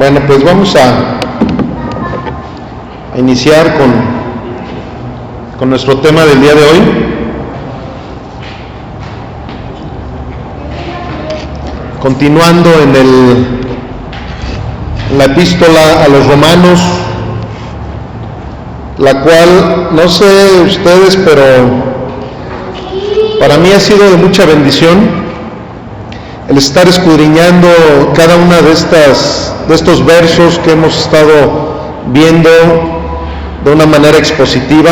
Bueno, pues vamos a iniciar con nuestro tema del día de hoy. Continuando en la epístola a los Romanos, la cual, no sé ustedes, pero para mí ha sido de mucha bendición el estar escudriñando cada una de estos versos que hemos estado viendo de una manera expositiva,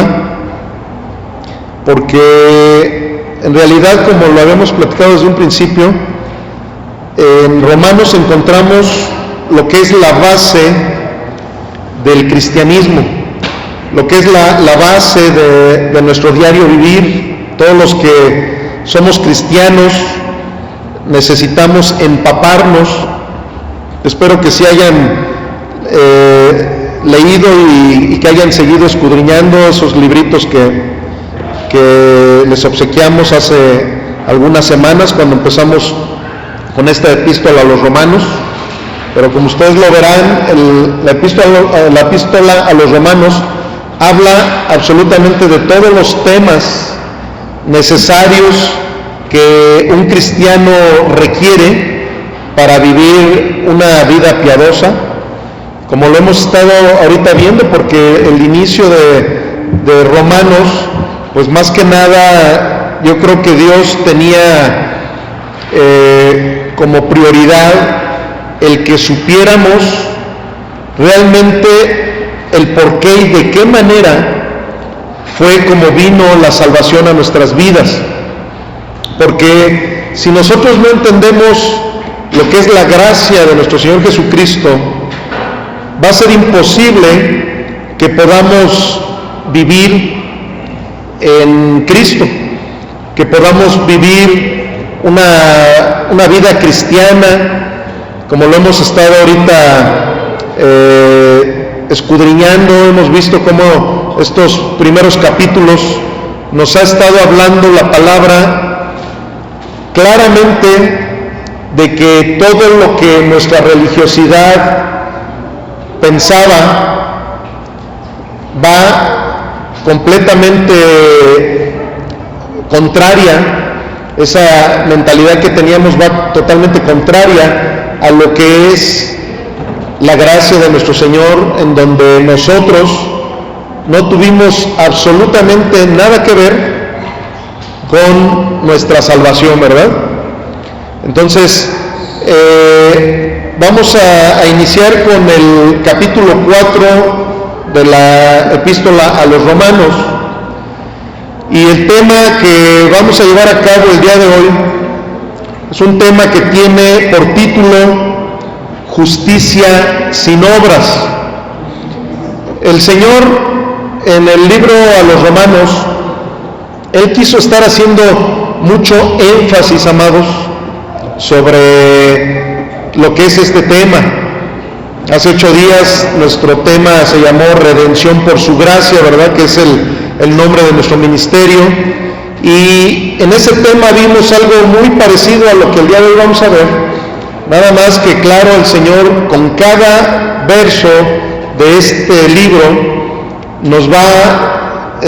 porque en realidad, como lo habíamos platicado desde un principio, en Romanos encontramos lo que es la base del cristianismo, lo que es la base de nuestro diario vivir. Todos los que somos cristianos necesitamos empaparnos. Espero que sí hayan leído y que hayan seguido escudriñando esos libritos que les obsequiamos hace algunas semanas cuando empezamos con esta epístola a los Romanos. Pero como ustedes lo verán, la epístola a los Romanos habla absolutamente de todos los temas necesarios que un cristiano requiere para vivir una vida piadosa, como lo hemos estado ahorita viendo, porque el inicio de Romanos, pues más que nada, yo creo que Dios tenía como prioridad el que supiéramos realmente el por qué y de qué manera fue como vino la salvación a nuestras vidas. Porque si nosotros no entendemos lo que es la gracia de nuestro Señor Jesucristo, va a ser imposible que podamos vivir en Cristo, que podamos vivir una vida cristiana, como lo hemos estado ahorita escudriñando. Hemos visto cómo estos primeros capítulos nos ha estado hablando la palabra claramente de que todo lo que nuestra religiosidad pensaba va completamente contraria, esa mentalidad que teníamos va totalmente contraria a lo que es la gracia de nuestro Señor, en donde nosotros no tuvimos absolutamente nada que ver con nuestra salvación, ¿verdad? Entonces, vamos a iniciar con el capítulo 4 de la epístola a los Romanos, y el tema que vamos a llevar a cabo el día de hoy es un tema que tiene por título Justicia sin obras. El Señor, en el libro a los Romanos, Él quiso estar haciendo mucho énfasis, amados, sobre lo que es este tema. Hace 8 días nuestro tema se llamó Redención por su gracia, ¿verdad? Que es el nombre de nuestro ministerio. Y en ese tema vimos algo muy parecido a lo que el día de hoy vamos a ver. Nada más que, claro, el Señor con cada verso de este libro nos va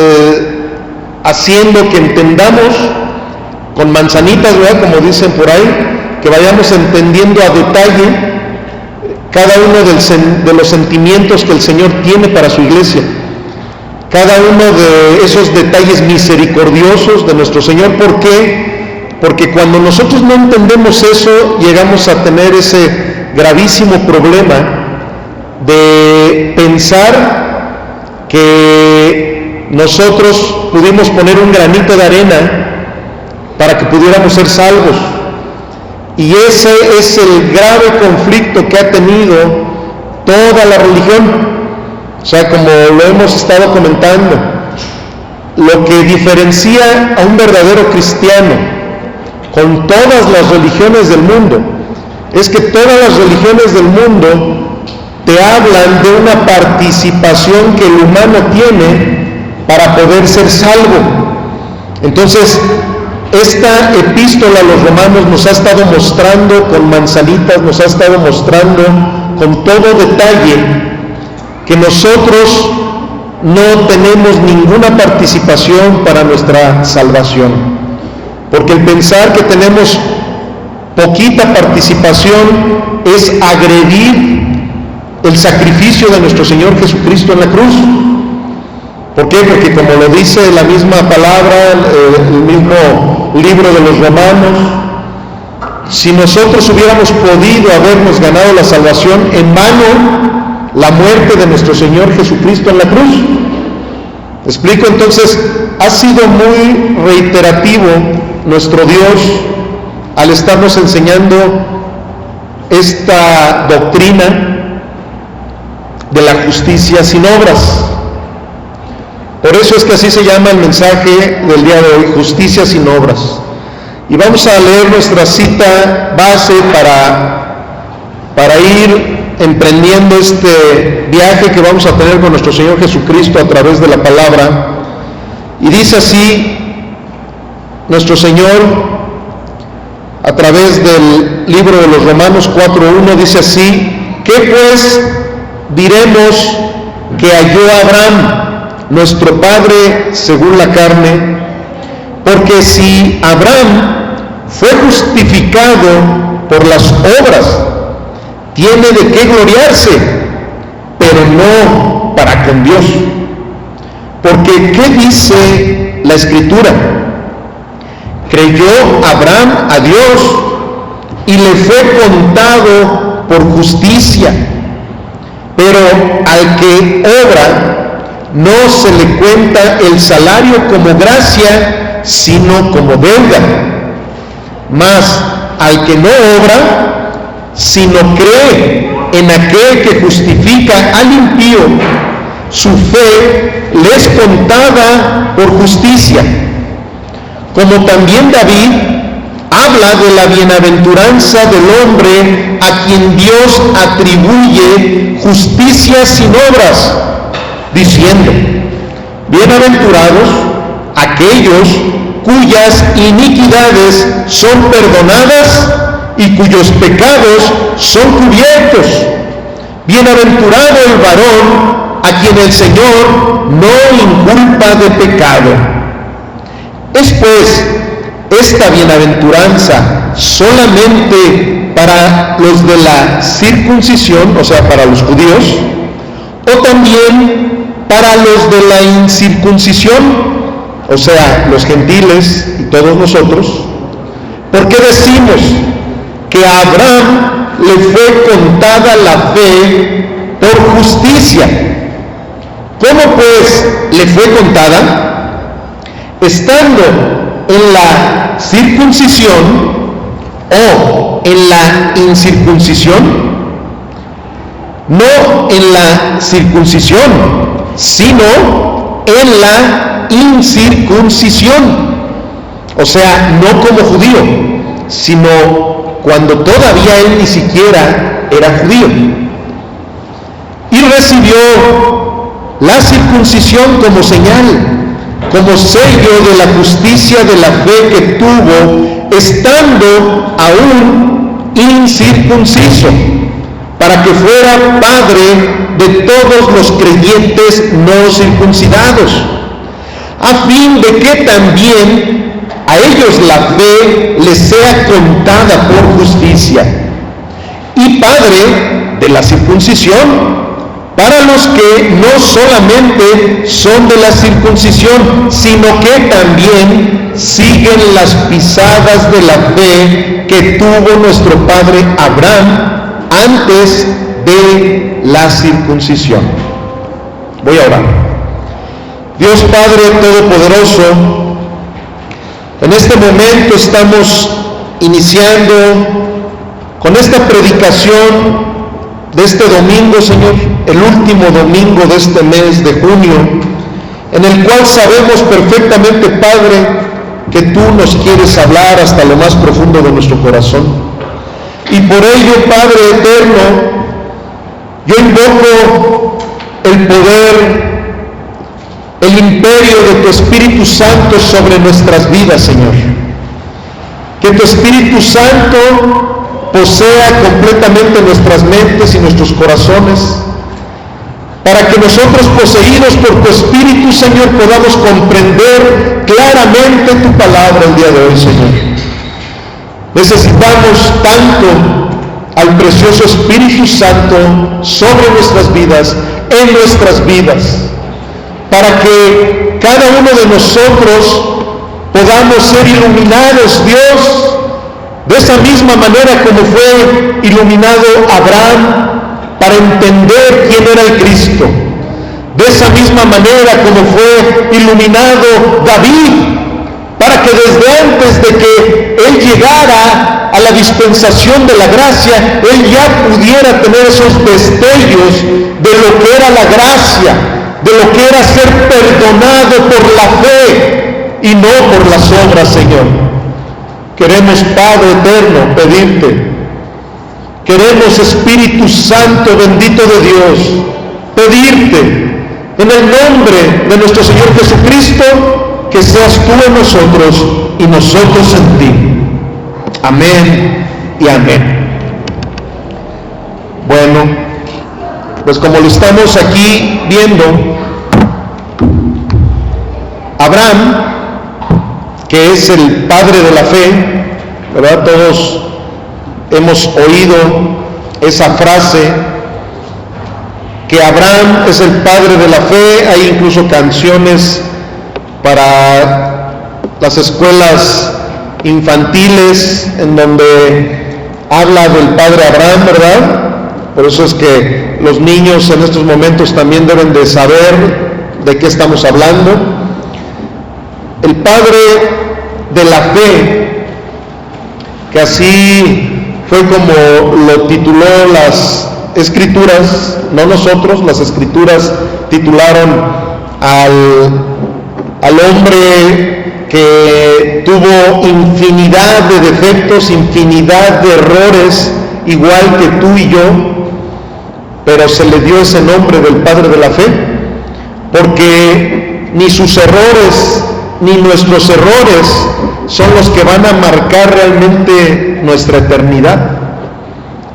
haciendo que entendamos con manzanitas, ¿verdad? Como dicen por ahí, que vayamos entendiendo a detalle cada uno de los sentimientos que el Señor tiene para su iglesia, cada uno de esos detalles misericordiosos de nuestro Señor. ¿Por qué? Porque cuando nosotros no entendemos eso, llegamos a tener ese gravísimo problema de pensar que nosotros pudimos poner un granito de arena para que pudiéramos ser salvos. Y ese es el grave conflicto que ha tenido toda la religión. O sea, como lo hemos estado comentando, lo que diferencia a un verdadero cristiano con todas las religiones del mundo es que todas las religiones del mundo te hablan de una participación que el humano tiene para poder ser salvo. Entonces, esta epístola a los Romanos nos ha estado mostrando con manzanitas, nos ha estado mostrando con todo detalle que nosotros no tenemos ninguna participación para nuestra salvación, porque el pensar que tenemos poquita participación es agredir el sacrificio de nuestro Señor Jesucristo en la cruz. ¿Por qué? Porque como lo dice la misma palabra, el mismo libro de los Romanos, si nosotros hubiéramos podido habernos ganado la salvación, en vano la muerte de nuestro Señor Jesucristo en la cruz. ¿Me explico? Entonces, ha sido muy reiterativo nuestro Dios al estarnos enseñando esta doctrina de la justicia sin obras. Por eso es que así se llama el mensaje del día de hoy, justicia sin obras. Y vamos a leer nuestra cita base para ir emprendiendo este viaje que vamos a tener con nuestro Señor Jesucristo a través de la palabra. Y dice así nuestro Señor a través del libro de los Romanos 4:1, dice así: ¿qué pues diremos que halló Abraham, nuestro padre según la carne? Porque si Abraham fue justificado por las obras, tiene de qué gloriarse, pero no para con Dios. Porque ¿qué dice la Escritura? Creyó Abraham a Dios y le fue contado por justicia. Pero al que obra, no se le cuenta el salario como gracia, sino como deuda. Mas al que no obra, sino cree en aquel que justifica al impío, su fe le es contada por justicia. Como también David habla de la bienaventuranza del hombre a quien Dios atribuye justicia sin obras, diciendo: bienaventurados aquellos cuyas iniquidades son perdonadas y cuyos pecados son cubiertos. Bienaventurado el varón a quien el Señor no inculpa de pecado. Es pues esta bienaventuranza solamente para los de la circuncisión, o sea, para los judíos, o también para los de la incircuncisión, o sea, los gentiles y todos nosotros. Porque decimos que a Abraham le fue contada la fe por justicia. ¿Cómo pues le fue contada? Estando en la circuncisión o en la incircuncisión. No en la circuncisión, sino en la incircuncisión. O sea, no como judío, sino cuando todavía él ni siquiera era judío. Y recibió la circuncisión como señal, como sello de la justicia de la fe que tuvo, estando aún incircunciso, para que fuera padre de todos los creyentes no circuncidados, a fin de que también a ellos la fe les sea contada por justicia, y padre de la circuncisión para los que no solamente son de la circuncisión, sino que también siguen las pisadas de la fe que tuvo nuestro padre Abraham antes de la circuncisión. Voy a orar. Dios Padre Todopoderoso, en este momento estamos iniciando con esta predicación de este domingo, Señor, el último domingo de este mes de junio, en el cual sabemos perfectamente, Padre, que tú nos quieres hablar hasta lo más profundo de nuestro corazón. Y por ello, Padre eterno, yo invoco el poder, el imperio de tu Espíritu Santo sobre nuestras vidas, Señor. Que tu Espíritu Santo posea completamente nuestras mentes y nuestros corazones, para que nosotros, poseídos por tu Espíritu, Señor, podamos comprender claramente tu palabra el día de hoy, Señor. Necesitamos tanto al precioso Espíritu Santo sobre nuestras vidas, en nuestras vidas, para que cada uno de nosotros podamos ser iluminados, Dios, de esa misma manera como fue iluminado Abraham para entender quién era el Cristo, de esa misma manera como fue iluminado David, para que desde antes de que él llegara a la dispensación de la gracia, él ya pudiera tener esos destellos de lo que era la gracia, de lo que era ser perdonado por la fe y no por las obras, Señor. Queremos, Padre eterno, pedirte, queremos, Espíritu Santo bendito de Dios, pedirte en el nombre de nuestro Señor Jesucristo, que seas tú en nosotros y nosotros en ti. Amén y amén. Bueno, pues como lo estamos aquí viendo, Abraham, que es el padre de la fe, ¿verdad? Todos hemos oído esa frase, que Abraham es el padre de la fe. Hay incluso canciones para las escuelas infantiles en donde habla del padre Abraham, ¿verdad? Por eso es que los niños en estos momentos también deben de saber de qué estamos hablando. El padre de la fe, que así fue como lo tituló las Escrituras, no nosotros, las Escrituras titularon al hombre que tuvo infinidad de defectos, infinidad de errores, igual que tú y yo, pero se le dio ese nombre del Padre de la Fe, porque ni sus errores ni nuestros errores son los que van a marcar realmente nuestra eternidad,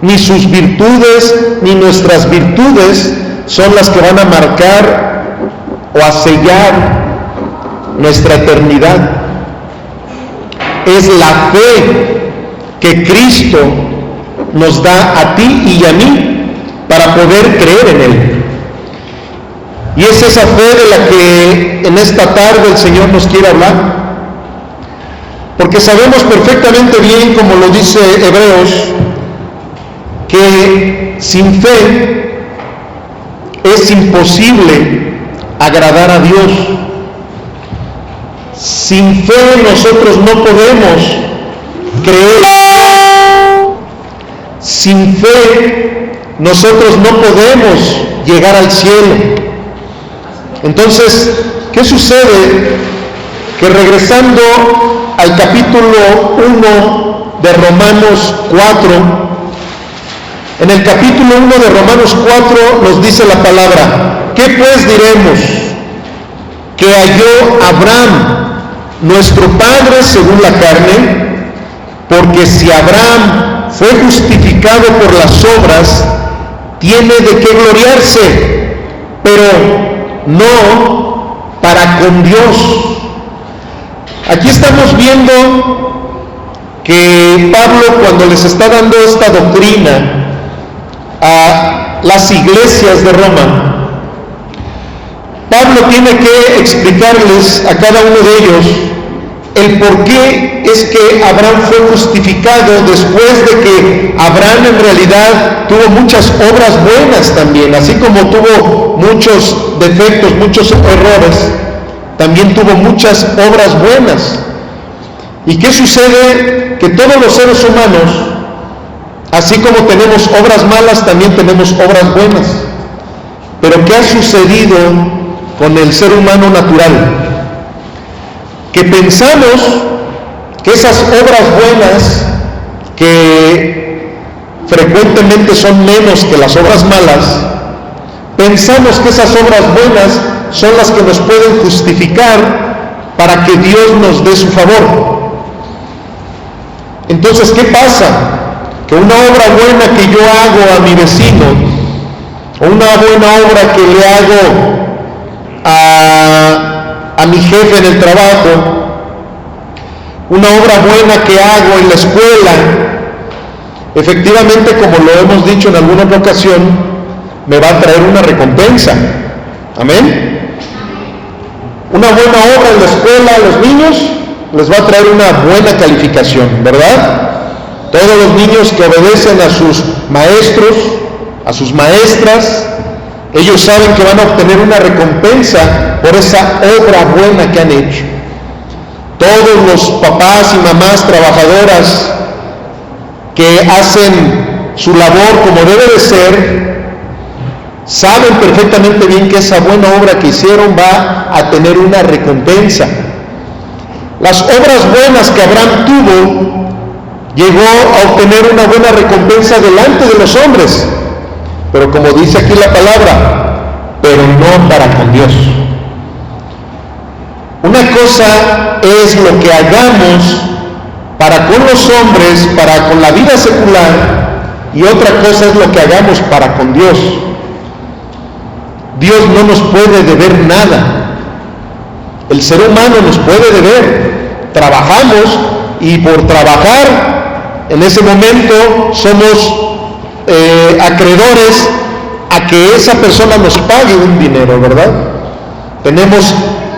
ni sus virtudes ni nuestras virtudes son las que van a marcar o a sellar nuestra eternidad. Es la fe que Cristo nos da a ti y a mí para poder creer en Él. Y es esa fe de la que en esta tarde el Señor nos quiere hablar, porque sabemos perfectamente bien, como lo dice Hebreos, que sin fe es imposible agradar a Dios. Sin fe nosotros no podemos creer en Dios. Sin fe nosotros no podemos llegar al cielo. Entonces, ¿qué sucede? Que regresando al capítulo 1 de Romanos 4, en el capítulo 1 de Romanos 4 nos dice la palabra: ¿qué pues diremos? Que halló Abraham, nuestro padre según la carne, porque si Abraham fue justificado por las obras, tiene de qué gloriarse, pero no para con Dios. Aquí estamos viendo que Pablo, cuando les está dando esta doctrina a las iglesias de Roma, Pablo tiene que explicarles a cada uno de ellos el por qué es que Abraham fue justificado, después de que Abraham en realidad tuvo muchas obras buenas también, así como tuvo muchos defectos, muchos errores, también tuvo muchas obras buenas. ¿Y qué sucede? Que todos los seres humanos, así como tenemos obras malas, también tenemos obras buenas. Pero ¿qué ha sucedido con el ser humano natural? Que pensamos que esas obras buenas, que frecuentemente son menos que las obras malas, pensamos que esas obras buenas son las que nos pueden justificar para que Dios nos dé su favor. Entonces, ¿qué pasa? que una obra buena que yo hago a mi vecino, o una buena obra que le hago a mi jefe en el trabajo, una obra buena que hago en la escuela, efectivamente, como lo hemos dicho en alguna otra ocasión, me va a traer una recompensa. Amén. Una buena obra en la escuela a los niños les va a traer una buena calificación, ¿verdad? Todos los niños que obedecen a sus maestros, a sus maestras, ellos saben que van a obtener una recompensa por esa obra buena que han hecho. Todos los papás y mamás trabajadoras que hacen su labor como debe de ser, saben perfectamente bien que esa buena obra que hicieron va a tener una recompensa. Las obras buenas que Abraham tuvo, llegó a obtener una buena recompensa delante de los hombres, pero como dice aquí la palabra, pero no para con Dios. Una cosa es lo que hagamos para con los hombres, para con la vida secular, y otra cosa es lo que hagamos para con Dios. Dios no nos puede deber nada. El ser humano nos puede deber. Trabajamos y por trabajar en ese momento somos acreedores a que esa persona nos pague un dinero, ¿verdad? Tenemos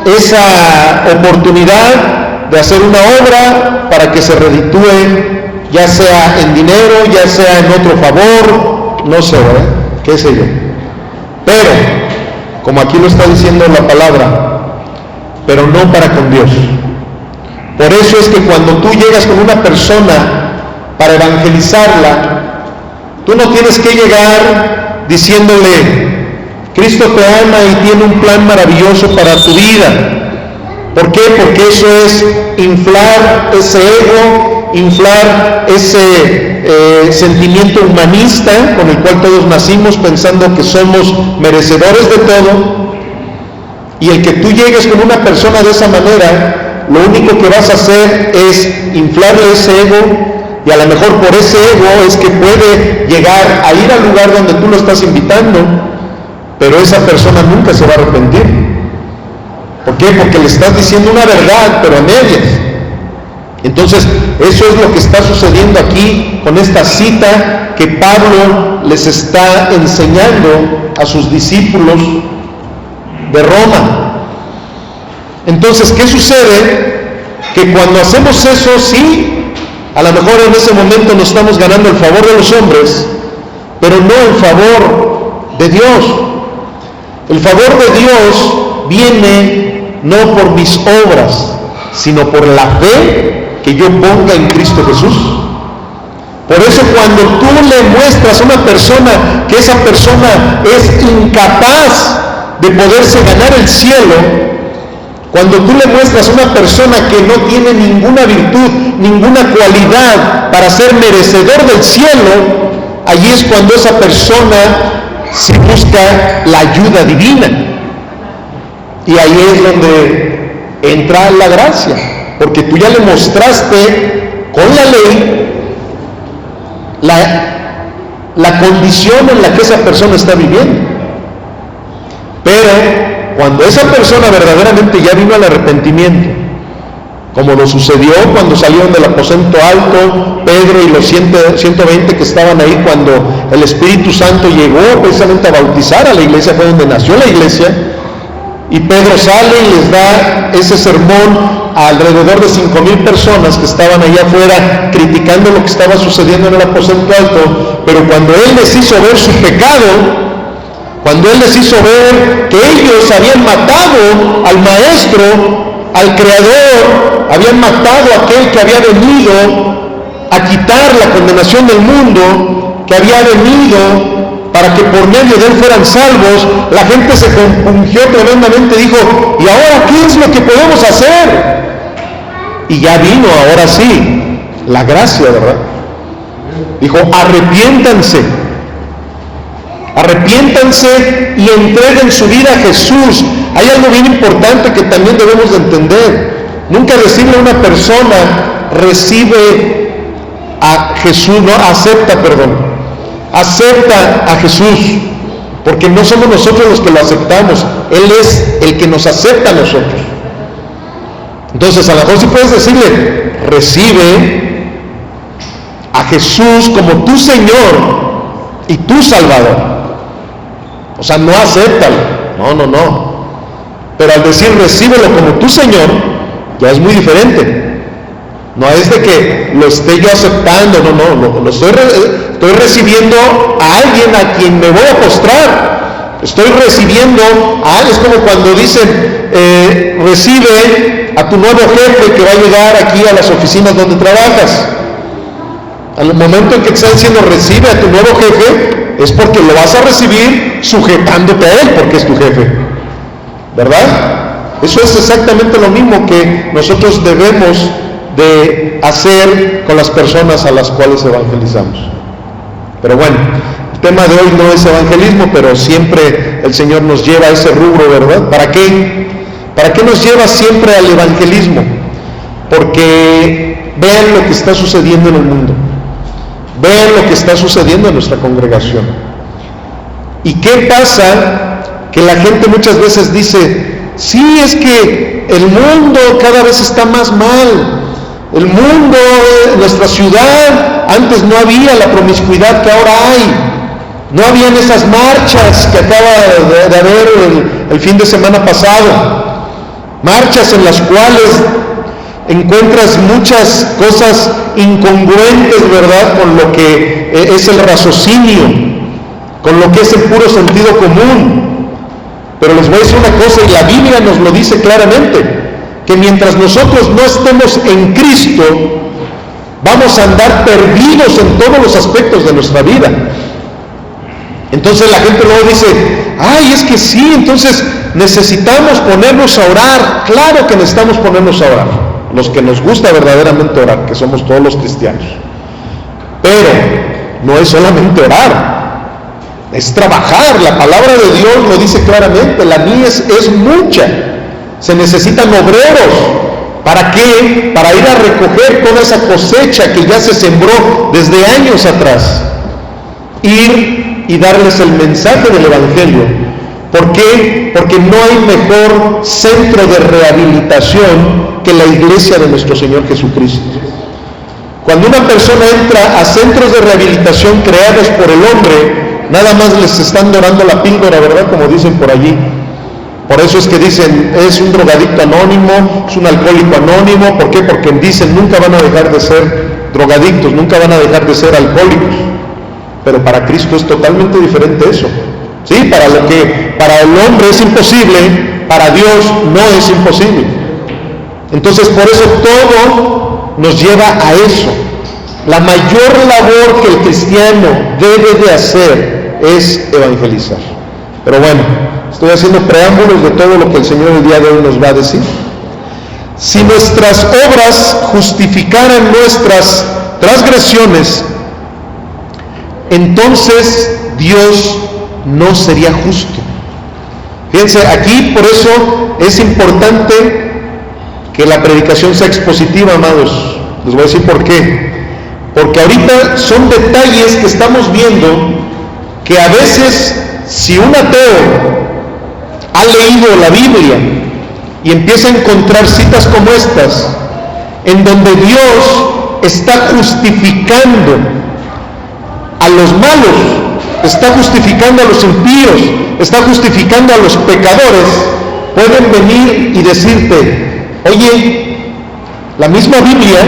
esa oportunidad de hacer una obra para que se reditúe, ya sea en dinero, ya sea en otro favor, no sé, ¿verdad? ¿Qué sé yo? Pero, como aquí lo está diciendo la palabra, pero no para con Dios. Por eso es que cuando tú llegas con una persona para evangelizarla, tú no tienes que llegar diciéndole, Cristo te ama y tiene un plan maravilloso para tu vida. ¿Por qué? Porque eso es inflar ese ego, inflar ese sentimiento humanista con el cual todos nacimos pensando que somos merecedores de todo. Y el que tú llegues con una persona de esa manera, lo único que vas a hacer es inflarle ese ego, y a lo mejor por ese ego es que puede llegar a ir al lugar donde tú lo estás invitando, pero esa persona nunca se va a arrepentir. ¿Por qué? Porque le estás diciendo una verdad, pero a medias. Entonces, eso es lo que está sucediendo aquí con esta cita que Pablo les está enseñando a sus discípulos de Roma. Entonces, ¿qué sucede? Que cuando hacemos eso, sí, a lo mejor en ese momento nos estamos ganando el favor de los hombres, pero no el favor de Dios. El favor de Dios viene no por mis obras, sino por la fe que yo ponga en Cristo Jesús. Por eso cuando tú le muestras a una persona que esa persona es incapaz de poderse ganar el cielo, cuando tú le muestras a una persona que no tiene ninguna virtud, ninguna cualidad para ser merecedor del cielo, allí es cuando esa persona se busca la ayuda divina. Y ahí es donde entra la gracia, porque tú ya le mostraste con la ley la condición en la que esa persona está viviendo. Pero cuando esa persona verdaderamente ya vino al arrepentimiento, como lo sucedió cuando salieron del aposento alto, Pedro y los 120 que estaban ahí cuando el Espíritu Santo llegó precisamente a bautizar a la iglesia, fue donde nació la iglesia, y Pedro sale y les da ese sermón a alrededor de 5,000 personas que estaban allá afuera criticando lo que estaba sucediendo en el aposento alto. Pero cuando él les hizo ver su pecado, cuando él les hizo ver que ellos habían matado al Maestro, al Creador, habían matado a aquel que había venido a quitar la condenación del mundo, que había venido para que por medio de él fueran salvos, la gente se compungió tremendamente, dijo, ¿y ahora qué es lo que podemos hacer? Y ya vino, ahora sí, la gracia, ¿verdad? Dijo, arrepiéntanse y entreguen su vida a Jesús. Hay algo bien importante que también debemos de entender. Nunca decirle a una persona, recibe a Jesús, no, acepta a Jesús, porque no somos nosotros los que lo aceptamos, Él es el que nos acepta a nosotros. Entonces a lo mejor sí puedes decirle, recibe a Jesús como tu Señor y tu Salvador. O sea, no acéptalo, no. Pero al decir recíbelo como tu Señor, ya es muy diferente. No es de que lo esté yo aceptando, lo estoy recibiendo a alguien a quien me voy a postrar. Estoy recibiendo a alguien, es como cuando dicen, recibe a tu nuevo jefe que va a llegar aquí a las oficinas donde trabajas. Al momento en que te están diciendo recibe a tu nuevo jefe, es porque lo vas a recibir sujetándote a él, porque es tu jefe, ¿verdad? Eso es exactamente lo mismo que nosotros debemos de hacer con las personas a las cuales evangelizamos. Pero bueno, el tema de hoy no es evangelismo, pero siempre el Señor nos lleva a ese rubro, ¿verdad? ¿Para qué? ¿Para qué nos lleva siempre al evangelismo? Porque vean lo que está sucediendo en el mundo, vean lo que está sucediendo en nuestra congregación. ¿Y qué pasa? Que la gente muchas veces dice, sí, es que el mundo cada vez está más mal. El mundo, nuestra ciudad, antes no había la promiscuidad que ahora hay. No habían esas marchas que acaba de haber el fin de semana pasado. Marchas en las cuales encuentras muchas cosas incongruentes, ¿verdad?, con lo que es el raciocinio, con lo que es el puro sentido común. Pero les voy a decir una cosa, y la Biblia nos lo dice claramente, que mientras nosotros no estemos en Cristo, vamos a andar perdidos en todos los aspectos de nuestra vida. Entonces la gente luego dice, ay, es que sí, entonces necesitamos ponernos a orar. Claro que necesitamos ponernos a orar, los que nos gusta verdaderamente orar, que somos todos los cristianos. Pero no es solamente orar, es trabajar. La palabra de Dios lo dice claramente, la mies es mucha. Se necesitan obreros. ¿Para qué? Para ir a recoger toda esa cosecha que ya se sembró desde años atrás. Ir y darles el mensaje del Evangelio. ¿Por qué? Porque no hay mejor centro de rehabilitación que la iglesia de nuestro Señor Jesucristo. Cuando una persona entra a centros de rehabilitación creados por el hombre, nada más les están dorando la píldora, ¿verdad? Como dicen por allí. Por eso es que dicen, es un drogadicto anónimo, es un alcohólico anónimo. ¿Por qué? Porque dicen, nunca van a dejar de ser drogadictos, nunca van a dejar de ser alcohólicos. Pero para Cristo es totalmente diferente eso. Sí, para lo que para el hombre es imposible, para Dios no es imposible. Entonces, por eso todo nos lleva a eso. La mayor labor que el cristiano debe de hacer es evangelizar. Pero bueno, estoy haciendo preámbulos de todo lo que el Señor el día de hoy nos va a decir. Si nuestras obras justificaran nuestras transgresiones, entonces Dios no sería justo. Fíjense, aquí por eso es importante que la predicación sea expositiva, amados. Les voy a decir por qué. Porque ahorita son detalles que estamos viendo que a veces, si un ateo ha leído la Biblia y empieza a encontrar citas como estas, en donde Dios está justificando a los malos, está justificando a los impíos, está justificando a los pecadores, pueden venir y decirte, oye, la misma Biblia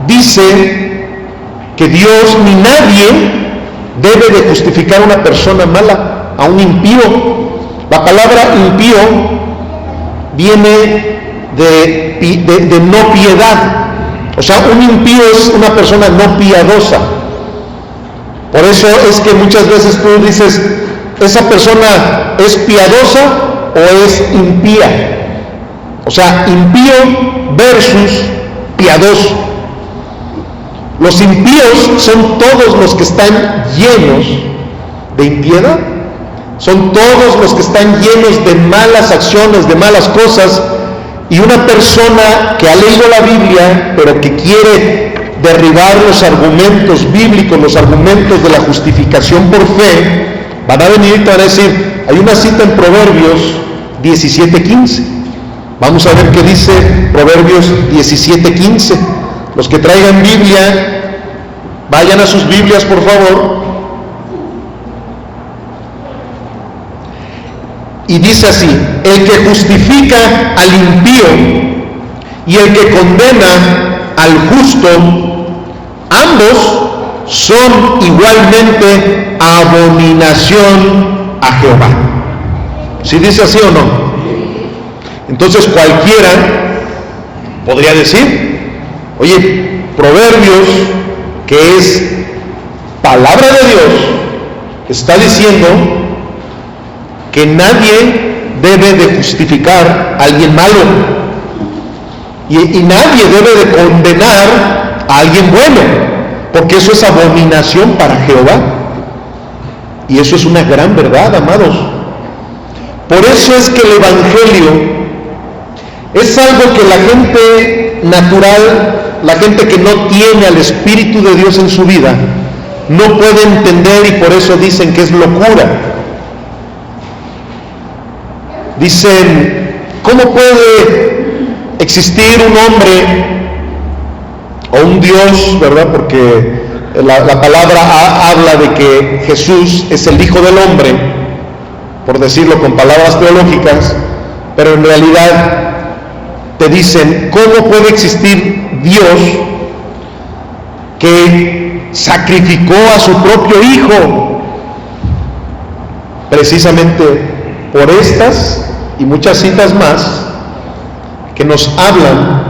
dice que Dios ni nadie debe de justificar a una persona mala, a un impío. La palabra impío viene de no piedad. O sea, un impío es una persona no piadosa. Por eso es que muchas veces tú dices, ¿esa persona es piadosa o es impía? O sea, impío versus piadoso. Los impíos son todos los que están llenos de impiedad. Son todos los que están llenos de malas acciones, de malas cosas. Y una persona que ha leído la Biblia, pero que quiere derribar los argumentos bíblicos, los argumentos de la justificación por fe, van a venir y te van a decir, hay una cita en Proverbios 17:15. Vamos a ver qué dice Proverbios 17:15. Los que traigan Biblia, vayan a sus Biblias, por favor. Y dice así: el que justifica al impío y el que condena al justo, ambos son igualmente abominación a Jehová. ¿Sí dice así o no? Entonces cualquiera podría decir, oye, Proverbios, que es palabra de Dios, está diciendo que nadie debe de justificar a alguien malo y nadie debe de condenar a alguien bueno, porque eso es abominación para Jehová. Y eso es una gran verdad, amados. Por eso es que el Evangelio es algo que la gente natural, la gente que no tiene al Espíritu de Dios en su vida, no puede entender, y por eso dicen que es locura. Dicen, ¿cómo puede existir un hombre o un Dios, verdad? Porque la palabra habla de que Jesús es el Hijo del Hombre, por decirlo con palabras teológicas, pero en realidad te dicen, ¿cómo puede existir Dios que sacrificó a su propio Hijo? Precisamente por estas y muchas citas más que nos hablan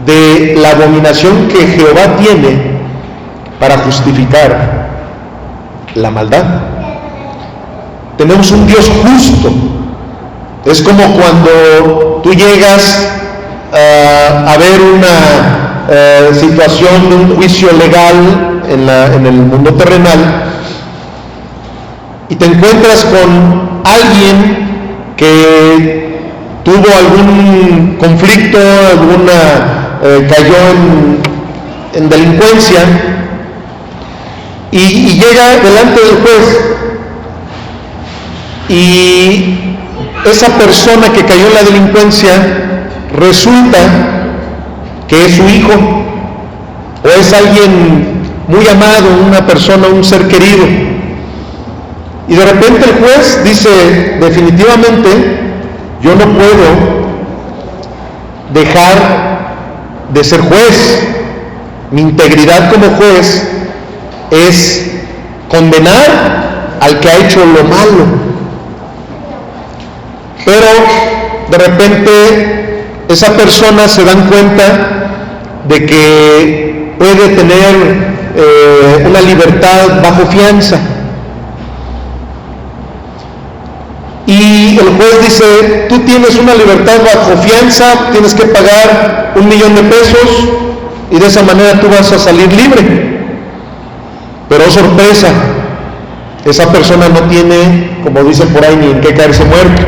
de la abominación que Jehová tiene para justificar la maldad. Tenemos un Dios justo. Es como cuando tú llegas a ver una situación de un juicio legal en el mundo terrenal y te encuentras con alguien que tuvo algún conflicto, cayó en delincuencia y llega delante del juez, y esa persona que cayó en la delincuencia resulta que es su hijo o es alguien muy amado, una persona, un ser querido, y de repente el juez dice, definitivamente yo no puedo dejar de ser juez. Mi integridad como juez es condenar al que ha hecho lo malo. Pero de repente esa persona se dan cuenta de que puede tener una libertad bajo fianza. Y el juez dice, tú tienes una libertad bajo fianza, tienes que pagar $1,000,000 y de esa manera tú vas a salir libre. Pero sorpresa, esa persona no tiene, como dicen por ahí, ni en qué caerse muerto.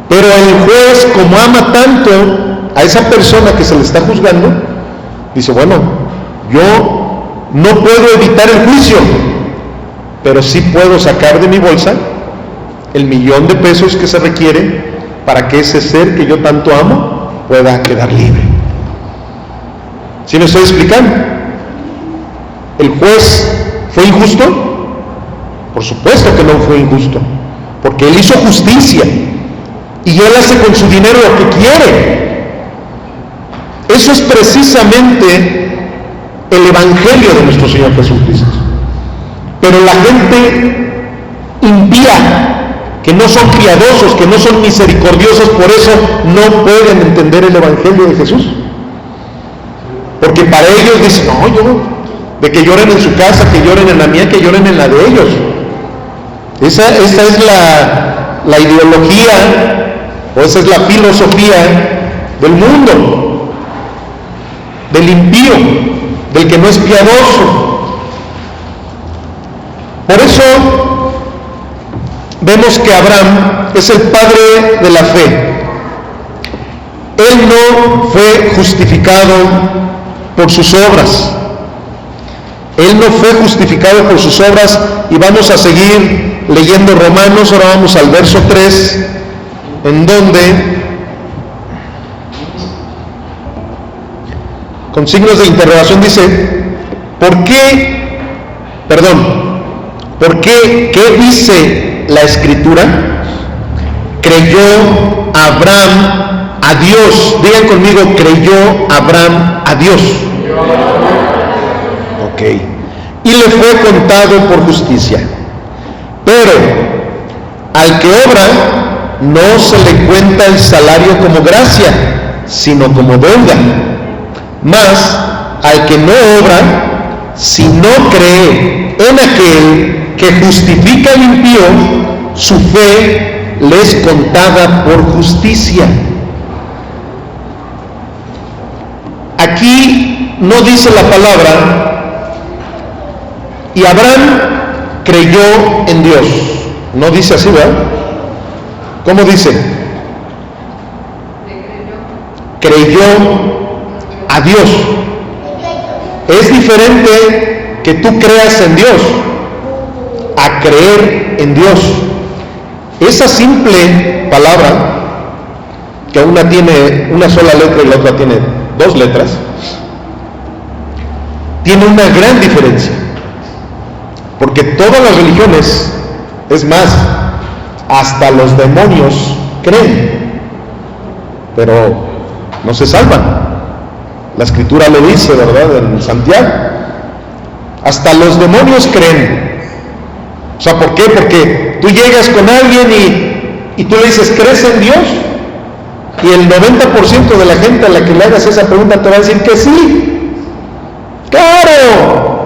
Pero el juez, como ama tanto a esa persona que se le está juzgando, dice, bueno, yo no puedo evitar el juicio, pero sí puedo sacar de mi bolsa el $1,000,000 que se requiere para que ese ser que yo tanto amo pueda quedar libre. ¿Sí me estoy explicando? ¿El juez fue injusto? Por supuesto que no fue injusto, porque él hizo justicia y él hace con su dinero lo que quiere. Eso es precisamente el Evangelio de nuestro Señor Jesucristo. Pero la gente impía, que no son piadosos, que no son misericordiosos, por eso no pueden entender el Evangelio de Jesús. Porque para ellos dicen, no, yo, de que lloren en su casa, que lloren en la mía, que lloren en la de ellos. Esa es la ideología, o esa es la filosofía del mundo, del impío, del que no es piadoso. Por eso vemos que Abraham es el padre de la fe. Él no fue justificado por sus obras. Él no fue justificado por sus obras, y vamos a seguir leyendo Romanos. Ahora vamos al verso 3, en donde, con signos de interrogación, dice, ¿por qué? ¿Qué dice la Escritura? Creyó Abraham a Dios. Digan conmigo, creyó Abraham a Dios. Ok. Y le fue contado por justicia. Pero al que obra, no se le cuenta el salario como gracia, sino como deuda. Mas al que no obra, si no cree en aquel que justifica al impío, su fe le es contada por justicia. Aquí no dice la palabra, y Abraham creyó en Dios. No dice así, ¿verdad? ¿Cómo dice? Creyó a Dios. Es diferente que tú creas en Dios a creer en Dios. Esa simple palabra, que una tiene una sola letra y la otra tiene dos letras, tiene una gran diferencia. Porque todas las religiones, es más, hasta los demonios creen, pero no se salvan. La Escritura lo dice, ¿verdad?, en Santiago. Hasta los demonios creen. O sea, ¿por qué? Porque tú llegas con alguien y tú le dices, ¿crees en Dios? Y el 90% de la gente a la que le hagas esa pregunta te va a decir que sí. ¡Claro!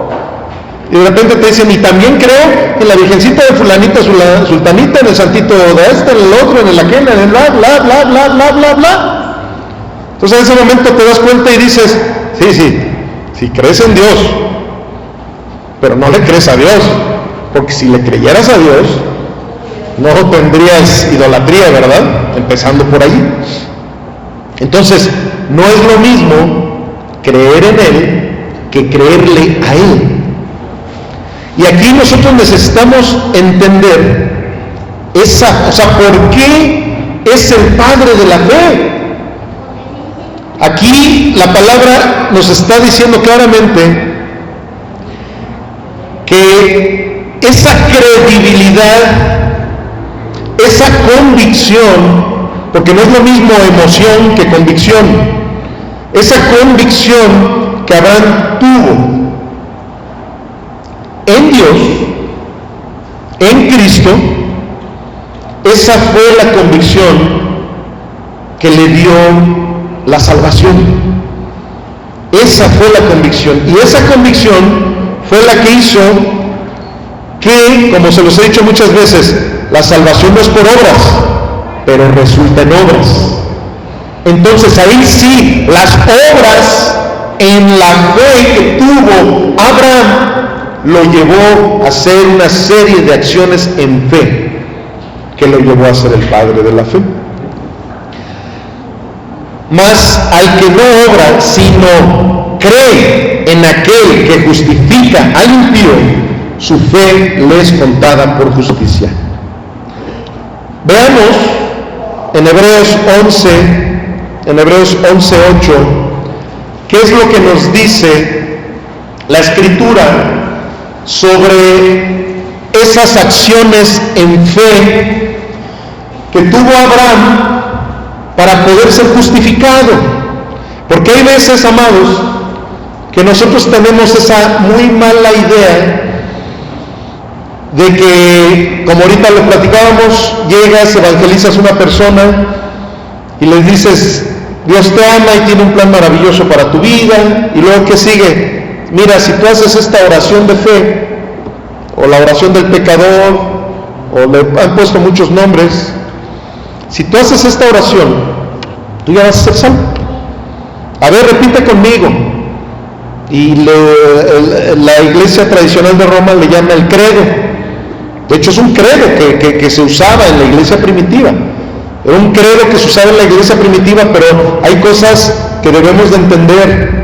Y de repente te dicen, y también creo en la virgencita de fulanita, sultanita, en el santito de este, en el otro, en el aquel, en el bla, bla, bla, bla, bla, bla, bla. Entonces en ese momento te das cuenta y dices, sí crees en Dios, pero no le crees a Dios, porque si le creyeras a Dios, no tendrías idolatría, ¿verdad? Empezando por ahí. Entonces, no es lo mismo creer en Él que creerle a Él. Y aquí nosotros necesitamos entender ¿por qué es el Padre de la fe? Aquí la palabra nos está diciendo claramente que esa credibilidad, esa convicción, porque no es lo mismo emoción que convicción, esa convicción que Abraham tuvo en Dios, en Cristo, esa fue la convicción que le dio la salvación. Esa fue la convicción, y esa convicción fue la que hizo que, como se los he dicho muchas veces, la salvación no es por obras, pero resulta en obras. Entonces ahí sí, las obras en la fe que tuvo Abraham lo llevó a hacer una serie de acciones en fe, que lo llevó a ser el padre de la fe. Mas al que no obra, sino cree en aquel que justifica al impío, su fe le es contada por justicia. Veamos en Hebreos 11:8, qué es lo que nos dice la Escritura sobre esas acciones en fe que tuvo Abraham para poder ser justificado. Porque hay veces, amados, que nosotros tenemos esa muy mala idea de que, como ahorita lo platicábamos, llegas, evangelizas a una persona y les dices, Dios te ama y tiene un plan maravilloso para tu vida, y luego ¿qué sigue? Mira, si tú haces esta oración de fe, o la oración del pecador, o le han puesto muchos nombres, si tú haces esta oración, tú ya vas a ser salvo. A ver, repite conmigo. Y la iglesia tradicional de Roma le llama el credo. De hecho, es un credo que se usaba en la iglesia primitiva. Era un credo que se usaba en la iglesia primitiva, pero hay cosas que debemos de entender.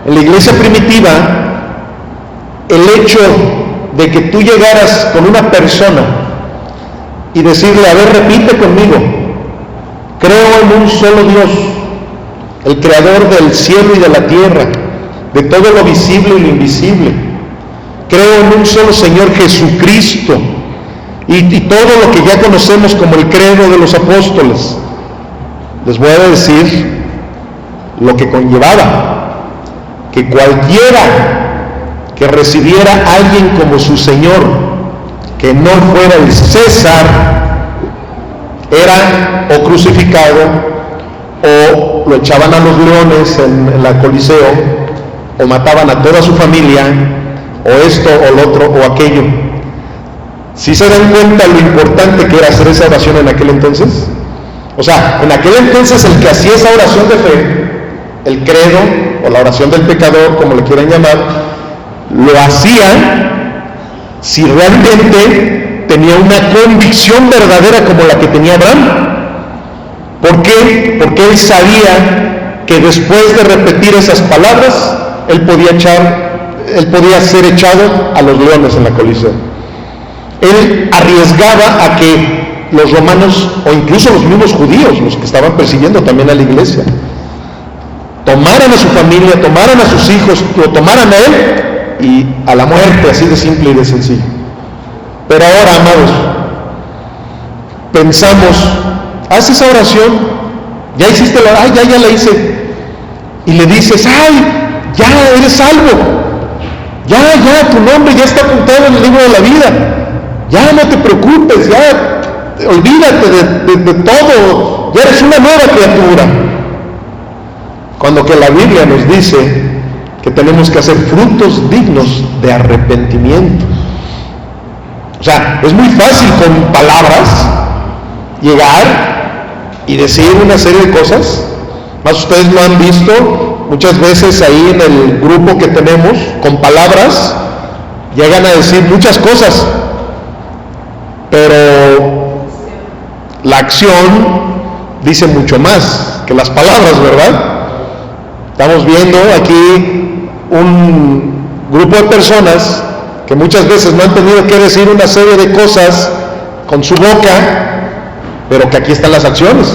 En la iglesia primitiva, el hecho de que tú llegaras con una persona y decirle, a ver, repite conmigo, creo en un solo Dios, el creador del cielo y de la tierra, de todo lo visible y lo invisible. Creo en un solo Señor Jesucristo y todo lo que ya conocemos como el credo de los apóstoles. Les voy a decir lo que conllevaba, que cualquiera que recibiera a alguien como su Señor, que no fuera el César, era o crucificado, o lo echaban a los leones en la Coliseo, o mataban a toda su familia, o esto, o lo otro, o aquello. ¿Sí se dan cuenta lo importante que era hacer esa oración en aquel entonces? O sea, en aquel entonces el que hacía esa oración de fe, el credo, o la oración del pecador, como le quieran llamar, lo hacía si realmente tenía una convicción verdadera como la que tenía Abraham. ¿Por qué? Porque él sabía que después de repetir esas palabras, él podía ser echado a los leones en la Coliseo. Él arriesgaba a que los romanos, o incluso los mismos judíos, los que estaban persiguiendo también a la iglesia, tomaran a su familia, tomaran a sus hijos, lo tomaran a él y a la muerte, así de simple y de sencillo. Pero ahora, amados, pensamos, haz esa oración, ya hiciste ya la hice, y le dices, ya eres salvo, ya tu nombre ya está apuntado en el libro de la vida, ya no te preocupes, ya olvídate de todo, ya eres una nueva criatura. Cuando que la Biblia nos dice que tenemos que hacer frutos dignos de arrepentimiento. O sea, es muy fácil con palabras llegar y decir una serie de cosas, más ustedes lo han visto muchas veces ahí en el grupo que tenemos, con palabras llegan a decir muchas cosas, pero la acción dice mucho más que las palabras, ¿verdad? Estamos viendo aquí un grupo de personas que muchas veces no han tenido que decir una serie de cosas con su boca, pero que aquí están las acciones.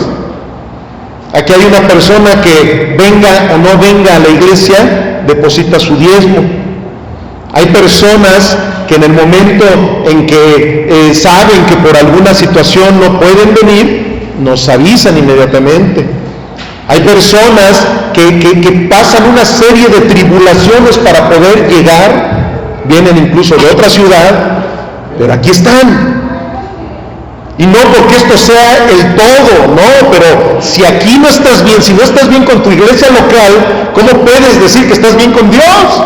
Aquí hay una persona que venga o no venga a la iglesia, deposita su diezmo. Hay personas que en el momento en que saben que por alguna situación no pueden venir, nos avisan inmediatamente. Hay personas que pasan una serie de tribulaciones para poder llegar, vienen incluso de otra ciudad, pero aquí están. Y no porque esto sea el todo, no, pero si aquí no estás bien, si no estás bien con tu iglesia local, ¿cómo puedes decir que estás bien con Dios?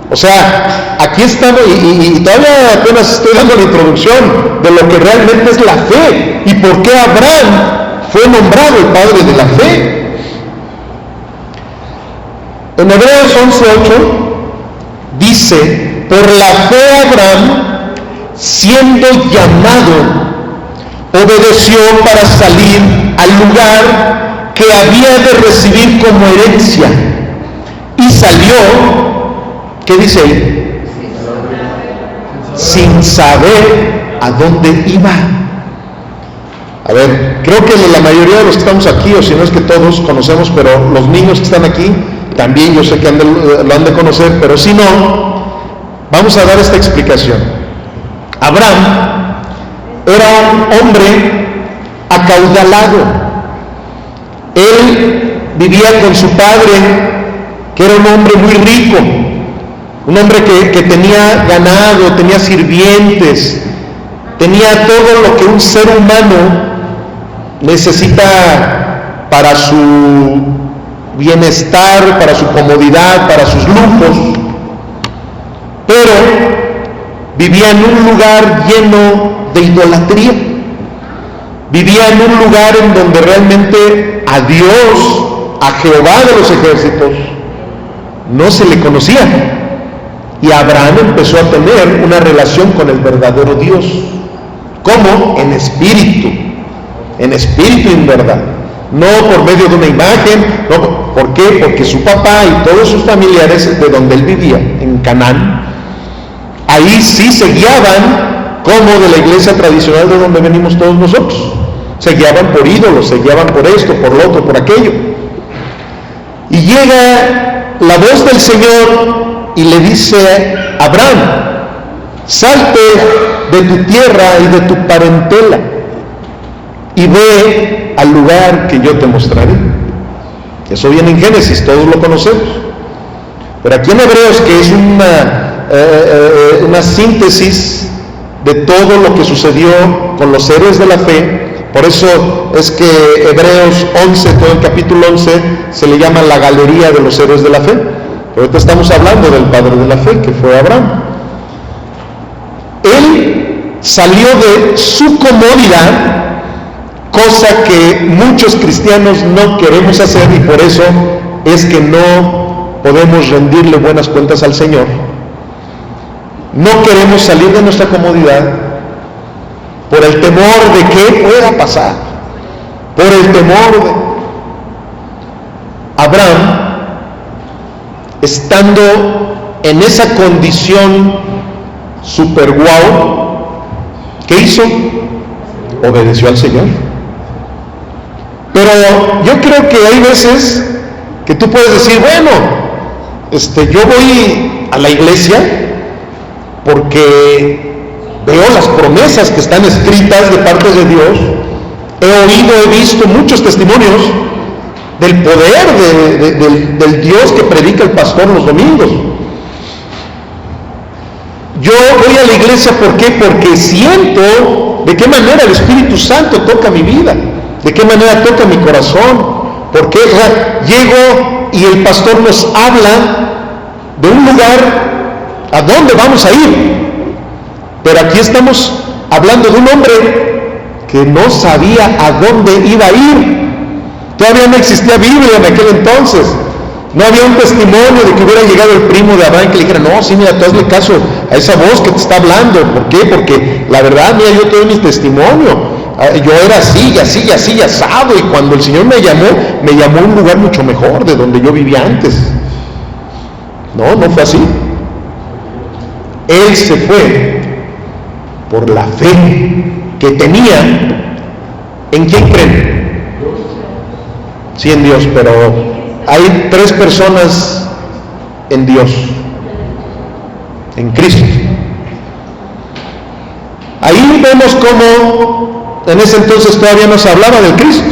O sea, aquí estamos, y todavía apenas estoy dando la introducción de lo que realmente es la fe, y por qué Abraham fue nombrado el padre de la fe. En Hebreos 11:8 dice, por la fe Abraham, siendo llamado, obedeció para salir al lugar que había de recibir como herencia, y salió, ¿qué dice ahí? Sin saber a dónde iba. A ver, creo que la mayoría de los que estamos aquí, o si no es que todos conocemos, pero los niños que están aquí, también yo sé que lo han de conocer, pero si no, vamos a dar esta explicación. Abraham era un hombre acaudalado. Él vivía con su padre, que era un hombre muy rico, un hombre que tenía ganado, tenía sirvientes, tenía todo lo que un ser humano necesita para su bienestar, para su comodidad, para sus lujos, pero vivía en un lugar lleno de idolatría. Vivía en un lugar en donde realmente a Dios, a Jehová de los ejércitos, no se le conocía. Y Abraham empezó a tener una relación con el verdadero Dios. ¿Cómo? En espíritu y en verdad. no por medio de una imagen, no. ¿Por qué? Porque su papá y todos sus familiares de donde él vivía, en Canaán, ahí sí se guiaban como de la iglesia tradicional de donde venimos todos nosotros. Se guiaban por ídolos, se guiaban por esto, por lo otro, por aquello. Y llega la voz del Señor y le dice a Abraham: salte de tu tierra y de tu parentela y ve al lugar que yo te mostraré. Eso viene en Génesis, todos lo conocemos. Pero aquí en Hebreos, que es una síntesis de todo lo que sucedió con los héroes de la fe, por eso es que Hebreos 11, todo el capítulo 11, se le llama la galería de los héroes de la fe. Ahorita estamos hablando del padre de la fe, que fue Abraham. Él salió de su comodidad, cosa que muchos cristianos no queremos hacer, y por eso es que no podemos rendirle buenas cuentas al Señor. No queremos salir de nuestra comodidad por el temor de qué pueda pasar, por el temor de... Abraham, estando en esa condición super guau, ¿qué hizo? Obedeció al Señor. Pero yo creo que hay veces que tú puedes decir, bueno, yo voy a la iglesia porque veo las promesas que están escritas de parte de Dios, he visto muchos testimonios del poder del Dios que predica el pastor los domingos. Yo voy a la iglesia, ¿por qué? Porque siento de qué manera el Espíritu Santo toca mi vida, de qué manera toca mi corazón, porque llego y el pastor nos habla de un lugar a dónde vamos a ir. Pero aquí estamos hablando de un hombre que no sabía a dónde iba a ir. Todavía no existía Biblia en aquel entonces. No había un testimonio de que hubiera llegado el primo de Abraham que le dijera, no, sí, mira, tú hazle caso a esa voz que te está hablando. ¿Por qué? Porque la verdad, mira, yo te doy mi testimonio. Yo era así, y así, y así, y asado. Y cuando el Señor me llamó a un lugar mucho mejor de donde yo vivía antes. No fue así. Él se fue por la fe que tenía. ¿En quién creen? Sí, en Dios, pero hay 3 personas en Dios, en Cristo. Ahí vemos cómo en ese entonces todavía no se hablaba del Cristo.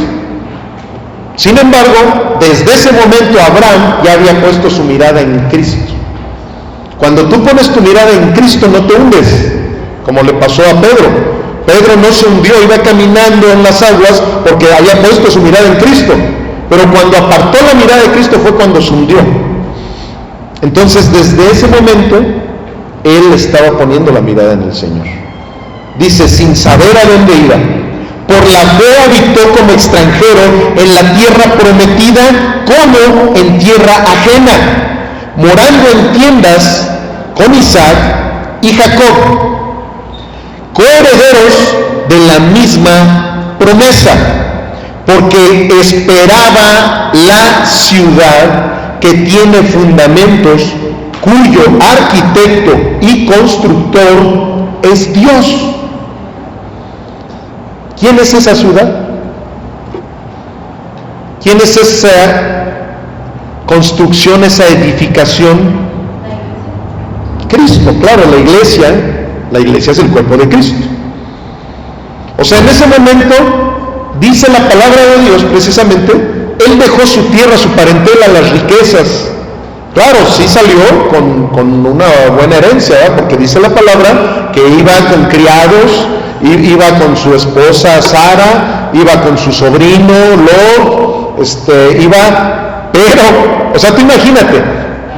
Sin embargo, desde ese momento Abraham ya había puesto su mirada en Cristo. Cuando tú pones tu mirada en Cristo, no te hundes, como le pasó a Pedro. Pedro no se hundió, iba caminando en las aguas porque había puesto su mirada en Cristo. Pero cuando apartó la mirada de Cristo fue cuando se hundió. Entonces, desde ese momento, él estaba poniendo la mirada en el Señor. Dice, sin saber a dónde iba, por la fe habitó como extranjero en la tierra prometida, como en tierra ajena, morando en tiendas con Isaac y Jacob, coherederos de la misma promesa, porque esperaba la ciudad que tiene fundamentos, cuyo arquitecto y constructor es Dios. ¿Quién es esa ciudad? ¿Quién es esa construcción, esa edificación? Cristo, claro, la iglesia es el cuerpo de Cristo. O sea, en ese momento, dice la palabra de Dios precisamente, él dejó su tierra, su parentela, las riquezas. Claro, sí salió con una buena herencia, ¿verdad? Porque dice la palabra que iba con criados, iba con su esposa Sara, iba con su sobrino Lot, pero, o sea, tú imagínate,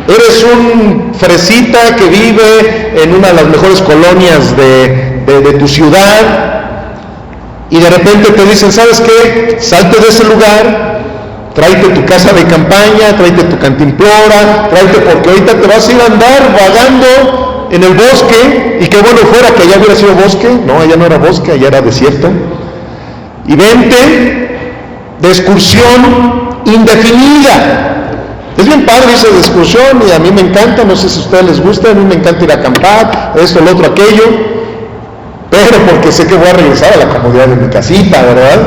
eres un fresita que vive en una de las mejores colonias de tu ciudad, y de repente te dicen, ¿sabes qué? Salte de ese lugar, tráete tu casa de campaña, tráete tu cantimplora, tráete, porque ahorita te vas a ir a andar vagando en el bosque, y qué bueno fuera que allá hubiera sido bosque. No, allá no era bosque, allá era desierto. Y vente de excursión indefinida. Es bien padre irse de excursión y a mí me encanta, no sé si a ustedes les gusta, a mí me encanta ir a acampar, esto, lo otro, aquello, pero porque sé que voy a regresar a la comodidad de mi casita, ¿verdad?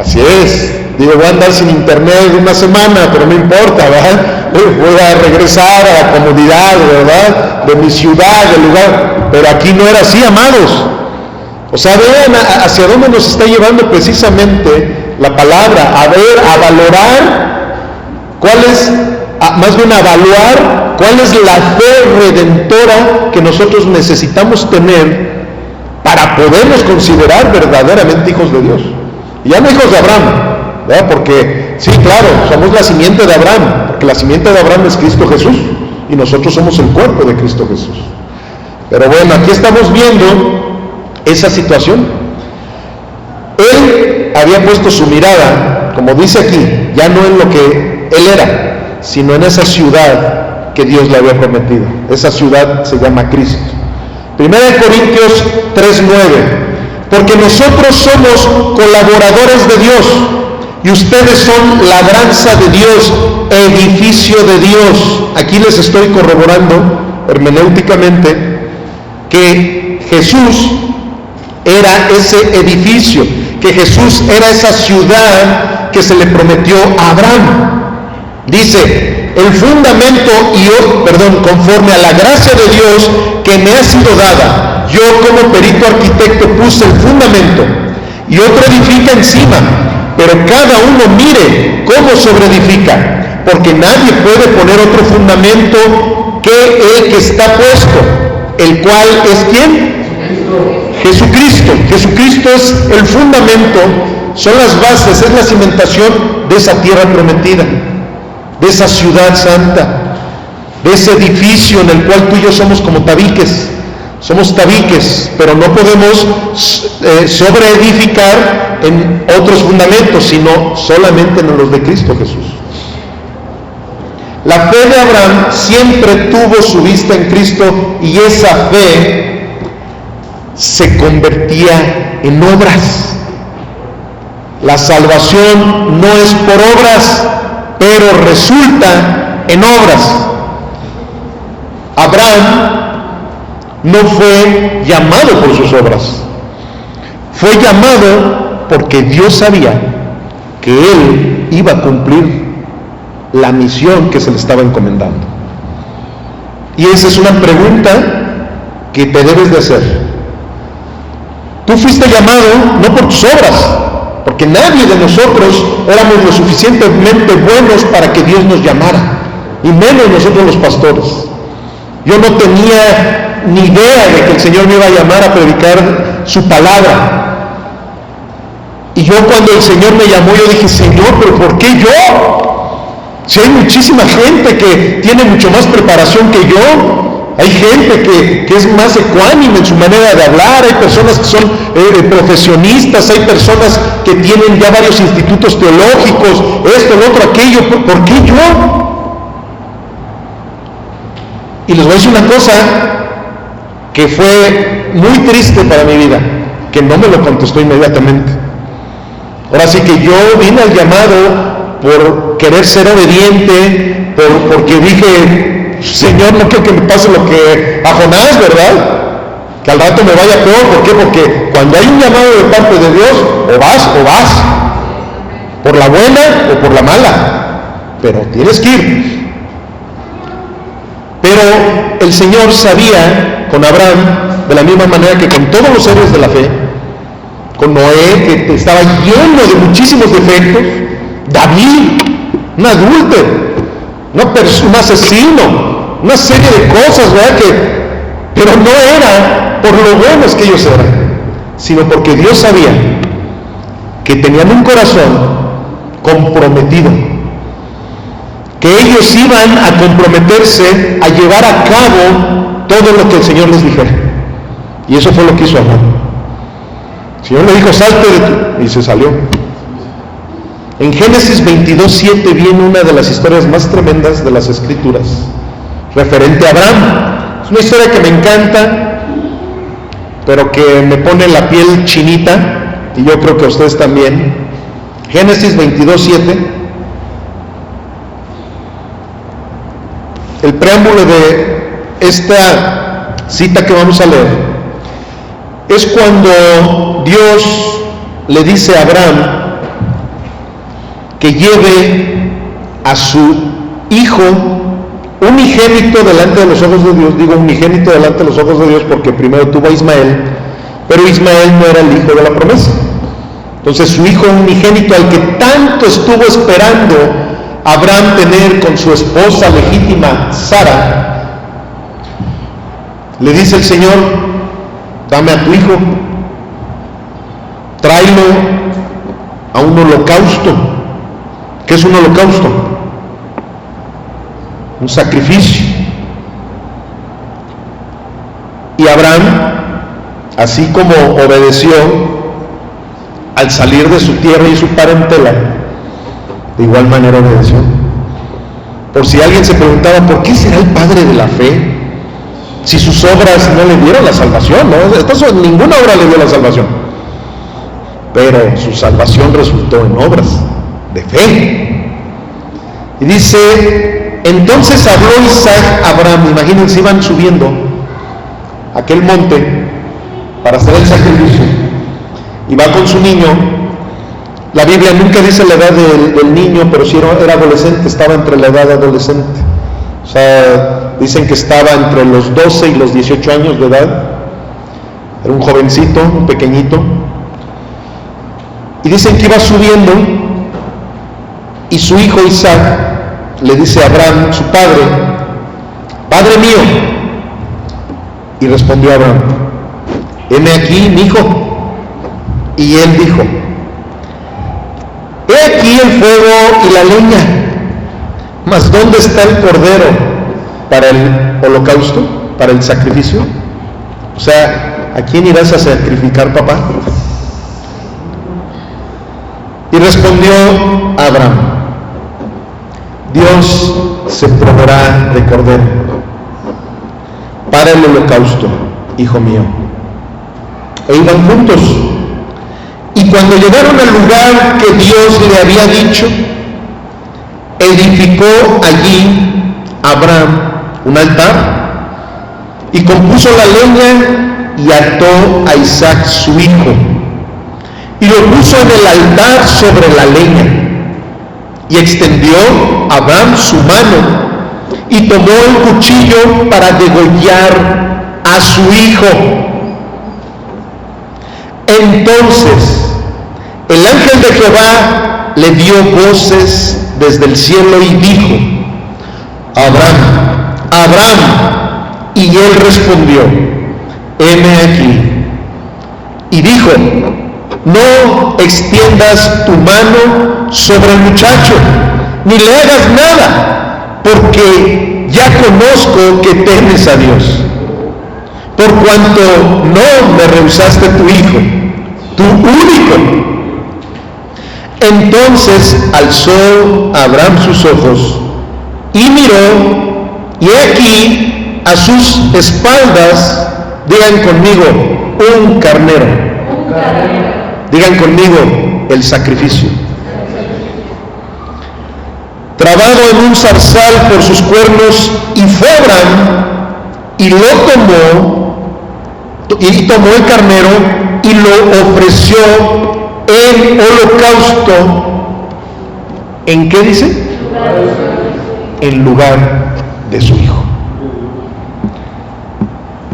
Así es. Digo, voy a andar sin internet una semana, pero no importa, ¿verdad? Voy a regresar a la comodidad, ¿verdad? De mi ciudad, del lugar. Pero aquí no era así, amados. O sea, vean hacia dónde nos está llevando precisamente la palabra, a valorar cuál es, más bien a evaluar cuál es la fe redentora que nosotros necesitamos tener para podernos considerar verdaderamente hijos de Dios. Y ya no hijos de Abraham, ¿verdad? Porque, sí, claro, somos la simiente de Abraham, porque la simiente de Abraham es Cristo Jesús, y nosotros somos el cuerpo de Cristo Jesús. Pero bueno, aquí estamos viendo esa situación. Él había puesto su mirada, como dice aquí, ya no en lo que él era, sino en esa ciudad que Dios le había prometido. Esa ciudad se llama Cristo. 1 Corintios 3:9. Porque nosotros somos colaboradores de Dios y ustedes son labranza de Dios, edificio de Dios. Aquí les estoy corroborando hermenéuticamente que Jesús era ese edificio, que Jesús era esa ciudad que se le prometió a Abraham. Dice, el fundamento, conforme a la gracia de Dios que me ha sido dada, yo como perito arquitecto puse el fundamento y otro edifica encima, pero cada uno mire cómo sobreedifica, porque nadie puede poner otro fundamento que el que está puesto, el cual es ¿quién? Jesucristo. Jesucristo es el fundamento, son las bases, es la cimentación de esa tierra prometida, de esa ciudad santa, de ese edificio en el cual tú y yo somos como tabiques. Somos tabiques, pero no podemos sobreedificar en otros fundamentos, sino solamente en los de Cristo Jesús. La fe de Abraham siempre tuvo su vista en Cristo y esa fe se convertía en obras. La salvación no es por obras, pero resulta en obras. Abraham no fue llamado por sus obras, fue llamado porque Dios sabía que él iba a cumplir la misión que se le estaba encomendando. Y esa es una pregunta que te debes de hacer. Tú fuiste llamado no por tus obras, porque nadie de nosotros éramos lo suficientemente buenos para que Dios nos llamara, y menos nosotros los pastores. Yo no tenía ni idea de que el Señor me iba a llamar a predicar su palabra. Y yo cuando el Señor me llamó, yo dije, Señor, ¿pero por qué yo? Si hay muchísima gente que tiene mucho más preparación que yo, hay gente que es más ecuánime en su manera de hablar, hay personas que son profesionistas, hay personas que tienen ya varios institutos teológicos, esto, lo otro, aquello, ¿por qué yo? Y les voy a decir una cosa que fue muy triste para mi vida, que no me lo contestó inmediatamente. Ahora sí que yo vine al llamado por querer ser obediente, porque dije, Señor, no quiero que me pase lo que a Jonás, ¿verdad? Que al rato me vaya peor. ¿Por qué? Porque cuando hay un llamado de parte de Dios, o vas, por la buena o por la mala, pero tienes que ir. Pero el Señor sabía con Abraham, de la misma manera que con todos los héroes de la fe, con Noé, que estaba lleno de muchísimos defectos, David, un adúltero, un asesino, una serie de cosas, ¿verdad? Pero no era por lo buenos que ellos eran, sino porque Dios sabía que tenían un corazón comprometido, que ellos iban a comprometerse a llevar a cabo todo lo que el Señor les dijera. Y eso fue lo que hizo Abraham. El Señor le dijo, salte de ti, y se salió. En Génesis 22:7 viene una de las historias más tremendas de las Escrituras, referente a Abraham. Es una historia que me encanta, pero que me pone la piel chinita, y yo creo que a ustedes también. Génesis 22:7. El preámbulo de esta cita que vamos a leer es cuando Dios le dice a Abraham que lleve a su hijo unigénito delante de los ojos de Dios. Digo unigénito delante de los ojos de Dios porque primero tuvo a Ismael, pero Ismael no era el hijo de la promesa. Entonces su hijo unigénito, al que tanto estuvo esperando Abraham tener con su esposa legítima Sara, le dice el Señor: dame a tu hijo, tráelo a un holocausto. ¿Qué es un holocausto? Un sacrificio. Y Abraham, así como obedeció al salir de su tierra y su parentela, de igual manera obedeció. Por si alguien se preguntaba, ¿por qué será el padre de la fe si sus obras no le dieron la salvación? ¿No? Entonces ninguna obra le dio la salvación, pero su salvación resultó en obras de fe. Y dice: entonces habló Isaac a Abraham. Imagínense, iban subiendo aquel monte para hacer el sacrificio, y va con su niño. La Biblia nunca dice la edad del niño, pero sí era adolescente, estaba entre la edad adolescente. O sea, dicen que estaba entre los 12 y los 18 años de edad. Era un jovencito, un pequeñito. Y dicen que iba subiendo, y su hijo Isaac le dice a Abraham, su padre: Padre mío. Y respondió Abraham: heme aquí, mi hijo. Y él dijo: he aquí el fuego y la leña, mas ¿dónde está el cordero para el holocausto, para el sacrificio? O sea, ¿a quién irás a sacrificar, papá? Y respondió Abraham: Dios se proveerá de cordero para el holocausto, hijo mío. E iban juntos. Y cuando llegaron al lugar que Dios le había dicho, edificó allí Abraham un altar y compuso la leña y ató a Isaac su hijo y lo puso en el altar sobre la leña. Y extendió Abraham su mano y tomó el cuchillo para degollar a su hijo. Entonces el ángel de Jehová le dio voces desde el cielo y dijo: Abraham, Abraham. Y él respondió: heme aquí. Y dijo: no extiendas tu mano sobre el muchacho, ni le hagas nada, porque ya conozco que temes a Dios, por cuanto no me rehusaste tu hijo, tu único. Entonces alzó Abraham sus ojos y miró, y he aquí a sus espaldas, digan conmigo, un carnero. Digan conmigo, el sacrificio. Trabado en un zarzal por sus cuernos, y fue Abraham y lo tomó el carnero y lo ofreció en holocausto. ¿En qué dice? En lugar de su hijo.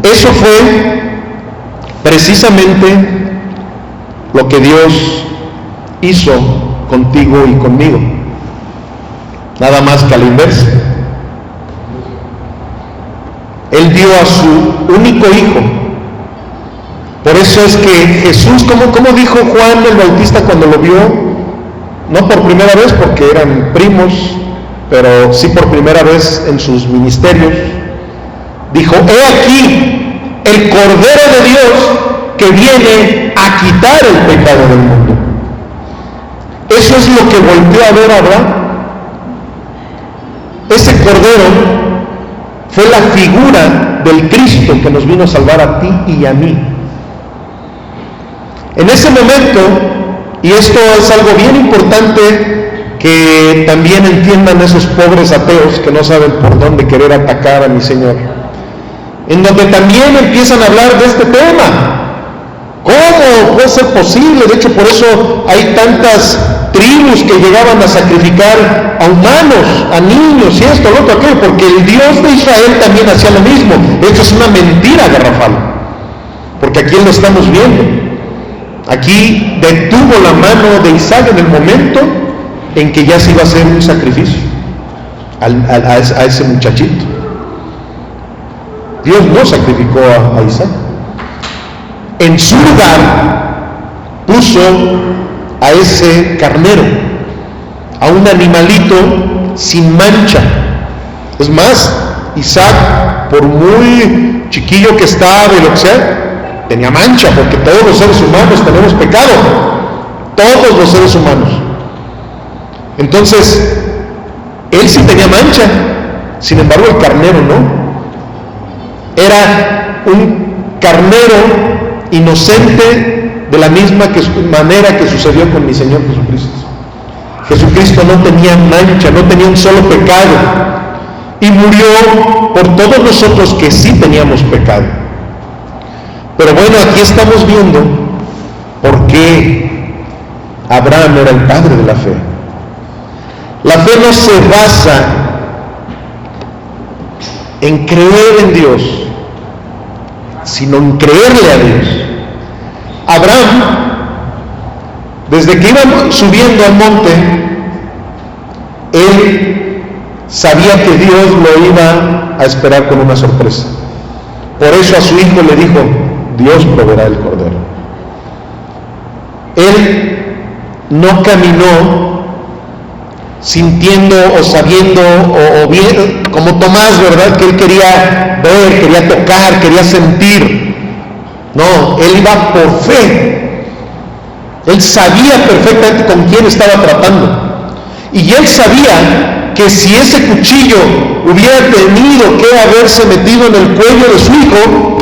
Eso fue precisamente lo que Dios hizo contigo y conmigo, nada más que a la inversa. Él dio a su único hijo. Por eso es que Jesús, como dijo Juan el Bautista cuando lo vio, no por primera vez porque eran primos, pero sí por primera vez en sus ministerios, dijo: he aquí el Cordero de Dios que viene a quitar el pecado del mundo. Eso es lo que volvió a ver Abraham. Ese Cordero fue la figura del Cristo que nos vino a salvar a ti y a mí. En ese momento Y esto es algo bien importante que también entiendan esos pobres ateos que no saben por dónde querer atacar a mi Señor, en donde también empiezan a hablar de este tema. ¿Cómo puede ser posible? De hecho, por eso hay tantas tribus que llegaban a sacrificar a humanos, a niños, y esto, lo otro, aquello, porque el Dios de Israel también hacía lo mismo. Esto es una mentira garrafal, porque aquí lo estamos viendo. Aquí detuvo la mano de Isaac en el momento en que ya se iba a hacer un sacrificio a ese muchachito. Dios no sacrificó a Isaac. En su lugar puso a ese carnero, a un animalito sin mancha. Es más, Isaac, por muy chiquillo que estaba y lo que sea, tenía mancha, porque todos los seres humanos tenemos pecado, todos los seres humanos. Entonces, él sí tenía mancha, sin embargo el carnero no. Era un carnero inocente, de la misma manera que sucedió con mi Señor Jesucristo. Jesucristo no tenía mancha, no tenía un solo pecado, y murió por todos nosotros que sí teníamos pecado. Pero bueno, aquí estamos viendo por qué Abraham era el padre de la fe. La fe no se basa en creer en Dios, sino en creerle a Dios. Abraham, desde que iba subiendo al monte, él sabía que Dios lo iba a esperar con una sorpresa. Por eso a su hijo le dijo: Dios proveerá el cordero. Él no caminó sintiendo o sabiendo o bien, como Tomás, ¿verdad? Que él quería ver, quería tocar, quería sentir. No, él iba por fe. Él sabía perfectamente con quién estaba tratando. Y él sabía que si ese cuchillo hubiera tenido que haberse metido en el cuello de su hijo,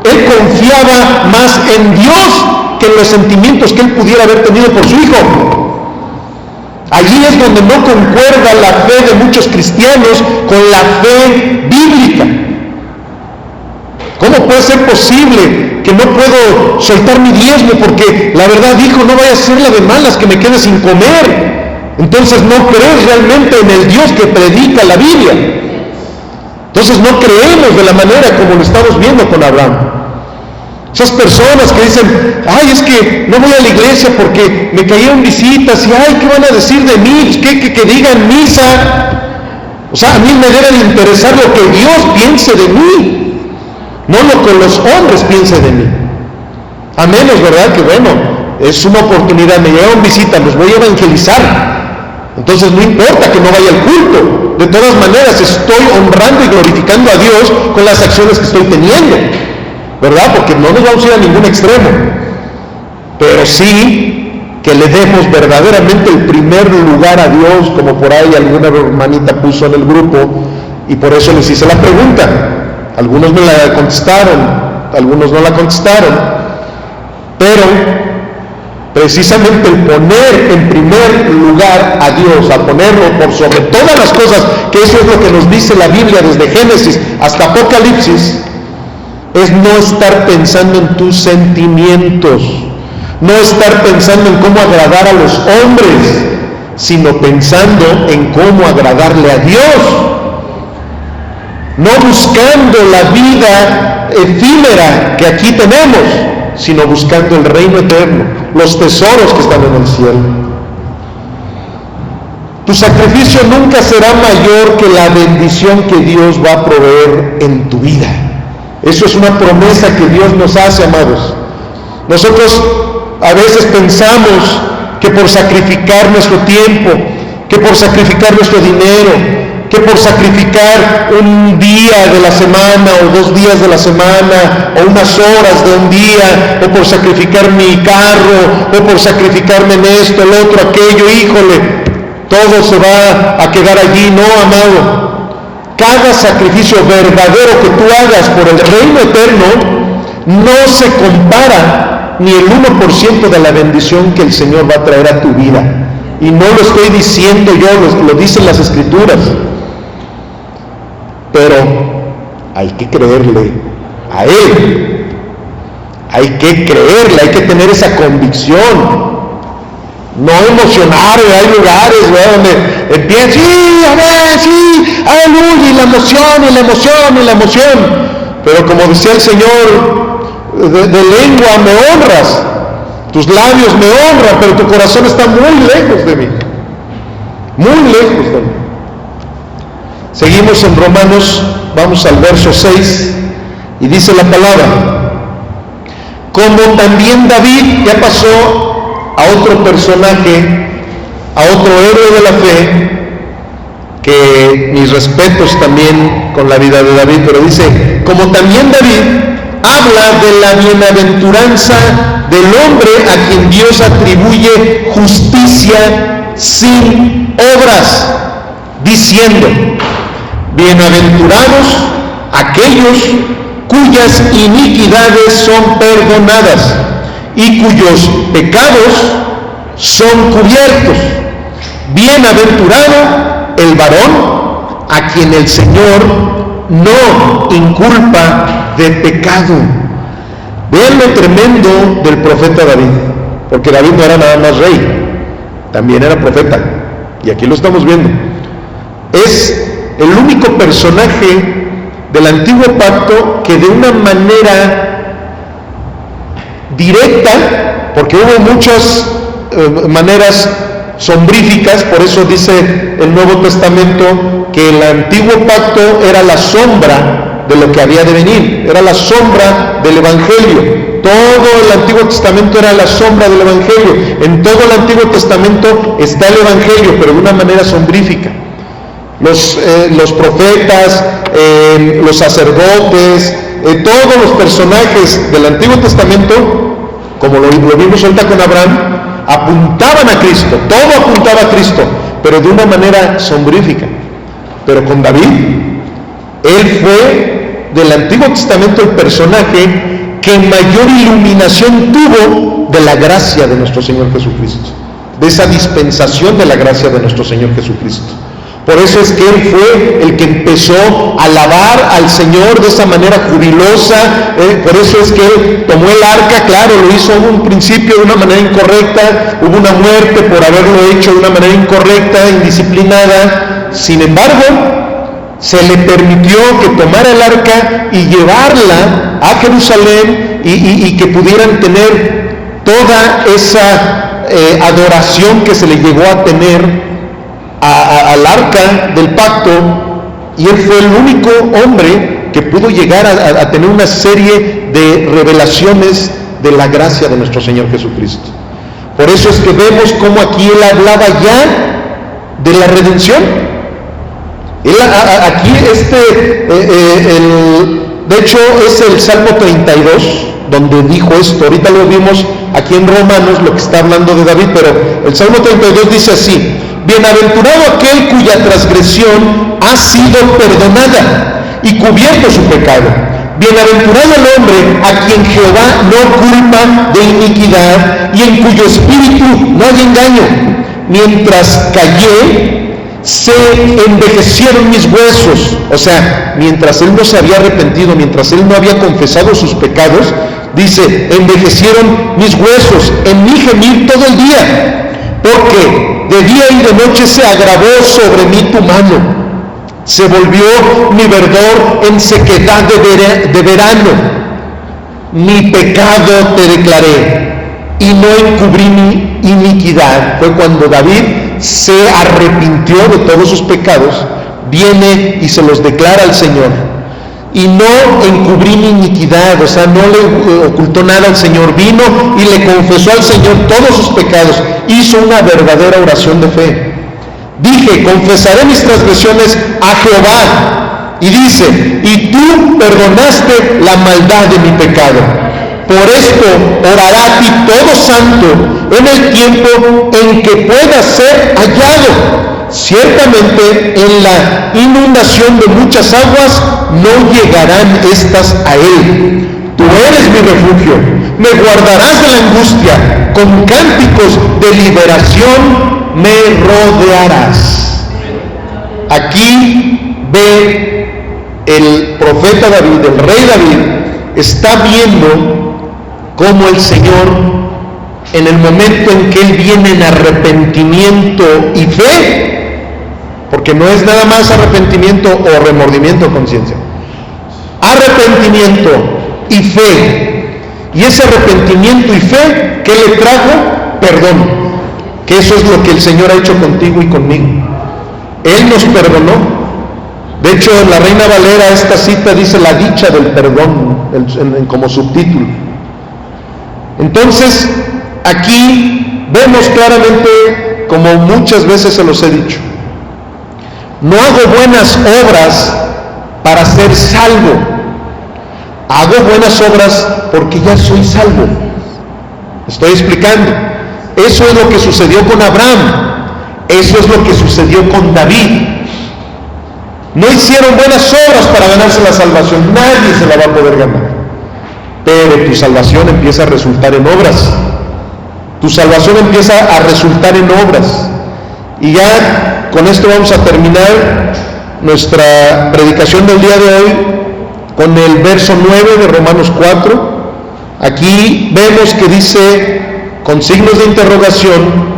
él confiaba más en Dios que en los sentimientos que él pudiera haber tenido por su hijo. Allí es donde no concuerda la fe de muchos cristianos con la fe bíblica. ¿Cómo puede ser posible que no puedo soltar mi diezmo porque la verdad dijo no vaya a ser la de malas que me quede sin comer? Entonces no crees realmente en el Dios que predica la Biblia. Entonces no creemos de la manera como lo estamos viendo con Abraham. Esas personas que dicen: ay, es que no voy a la iglesia porque me cayeron visitas, y ay, ¿qué van a decir de mí? Que digan misa. O sea, a mí me debe de interesar lo que Dios piense de mí, no lo que los hombres piensen de mí. A menos, ¿verdad? Que bueno, es una oportunidad, me llegaron visitas, los voy a evangelizar. Entonces no importa que no vaya al culto, de todas maneras estoy honrando y glorificando a Dios con las acciones que estoy teniendo, ¿verdad? Porque no nos vamos a ir a ningún extremo, pero sí que le demos verdaderamente el primer lugar a Dios, como por ahí alguna hermanita puso en el grupo, y por eso les hice la pregunta. Algunos me la contestaron, algunos no la contestaron, pero precisamente el poner en primer lugar a Dios, a ponerlo por sobre todas las cosas, que eso es lo que nos dice la Biblia desde Génesis hasta Apocalipsis, es no estar pensando en tus sentimientos, no estar pensando en cómo agradar a los hombres, sino pensando en cómo agradarle a Dios, no buscando la vida efímera que aquí tenemos, sino buscando el reino eterno, los tesoros que están en el cielo. Tu sacrificio nunca será mayor que la bendición que Dios va a proveer en tu vida. Eso es una promesa que Dios nos hace, amados. Nosotros a veces pensamos que por sacrificar nuestro tiempo, que por sacrificar nuestro dinero, que por sacrificar un día de la semana o 2 días de la semana o unas horas de un día, o por sacrificar mi carro, o por sacrificarme en esto, el otro, aquello, híjole, todo se va a quedar allí. No, amado. Cada sacrificio verdadero que tú hagas por el reino eterno no se compara ni el 1% de la bendición que el Señor va a traer a tu vida. Y no lo estoy diciendo yo, lo dicen las Escrituras. Pero hay que creerle a Él. Hay que creerle, hay que tener esa convicción. No emocionar. Hay lugares, ¿verdad?, donde empiezan, sí, amén, sí, aleluya, y la emoción, y la emoción, y la emoción. Pero como decía el Señor, de lengua me honras, tus labios me honran, pero tu corazón está muy lejos de mí. Muy lejos de mí. Seguimos en Romanos, vamos al verso 6, y dice la palabra: como también David, ya pasó a otro personaje, a otro héroe de la fe, que mis respetos también con la vida de David, pero dice, como también David habla de la bienaventuranza del hombre a quien Dios atribuye justicia sin obras, diciendo, bienaventurados aquellos cuyas iniquidades son perdonadas y cuyos pecados son cubiertos. Bienaventurado el varón a quien el Señor no inculpa de pecado. Vean lo tremendo del profeta David, porque David no era nada más rey, también era profeta, y aquí lo estamos viendo. Es el único personaje del antiguo pacto que de una manera directa, porque hubo muchas maneras sombríficas, por eso dice el Nuevo Testamento que el antiguo pacto era la sombra de lo que había de venir, era la sombra del Evangelio. Todo el Antiguo Testamento era la sombra del Evangelio. En todo el Antiguo Testamento está el Evangelio, pero de una manera sombrífica. Los profetas, los sacerdotes, todos los personajes del Antiguo Testamento, como lo vimos ahorita con Abraham, apuntaban a Cristo, todo apuntaba a Cristo, pero de una manera sombrífica. Pero con David, él fue del Antiguo Testamento el personaje que mayor iluminación tuvo de la gracia de nuestro Señor Jesucristo, de esa dispensación de la gracia de nuestro Señor Jesucristo. Por eso es que él fue el que empezó a alabar al Señor de esa manera jubilosa. Por eso es que él tomó el arca, claro, lo hizo en un principio de una manera incorrecta, hubo una muerte por haberlo hecho de una manera incorrecta, indisciplinada. Sin embargo, se le permitió que tomara el arca y llevarla a Jerusalén y que pudieran tener toda esa adoración que se le llegó a tener al arca del pacto, y él fue el único hombre que pudo llegar a tener una serie de revelaciones de la gracia de nuestro Señor Jesucristo. Por eso es que vemos cómo aquí él hablaba ya de la redención. Aquí de hecho es el Salmo 32 donde dijo esto. Ahorita lo vimos aquí en Romanos, lo que está hablando de David, pero el Salmo 32 dice así: bienaventurado aquel cuya transgresión ha sido perdonada y cubierto su pecado. Bienaventurado el hombre a quien Jehová no culpa de iniquidad y en cuyo espíritu no hay engaño. Mientras callé, se envejecieron mis huesos. O sea, mientras él no se había arrepentido, mientras él no había confesado sus pecados, dice, envejecieron mis huesos, en mi gemir todo el día, porque de día y de noche se agravó sobre mí tu mano, se volvió mi verdor en sequedad de verano. Mi pecado te declaré y no encubrí mi iniquidad. Fue cuando David se arrepintió de todos sus pecados, viene y se los declara al Señor. Y no encubrí mi iniquidad, o sea, no le ocultó nada al Señor. Vino y le confesó al Señor todos sus pecados. Hizo una verdadera oración de fe. Dije, confesaré mis transgresiones a Jehová. Y dice, y tú perdonaste la maldad de mi pecado. Por esto orará a ti todo santo en el tiempo en que pueda ser hallado. Ciertamente en la inundación de muchas aguas no llegarán estas a él. Tú eres mi refugio, me guardarás de la angustia, con cánticos de liberación me rodearás. Aquí ve el profeta David, el rey David, está viendo cómo el Señor, en el momento en que él viene en arrepentimiento y fe, porque no es nada más arrepentimiento o remordimiento de conciencia, arrepentimiento y fe, y ese arrepentimiento y fe, ¿qué le trajo? Perdón, que eso es lo que el Señor ha hecho contigo y conmigo. Él nos perdonó. De hecho, en la Reina Valera esta cita dice la dicha del perdón como subtítulo. Entonces, aquí vemos claramente, como muchas veces se los he dicho, no hago buenas obras para ser salvo. Hago buenas obras porque ya soy salvo. Estoy explicando. Eso es lo que sucedió con Abraham. Eso es lo que sucedió con David. No hicieron buenas obras para ganarse la salvación. Nadie se la va a poder ganar. Pero tu salvación empieza a resultar en obras. Tu salvación empieza a resultar en obras. Y ya con esto vamos a terminar nuestra predicación del día de hoy con el verso 9 de Romanos 4. Aquí vemos que dice, con signos de interrogación,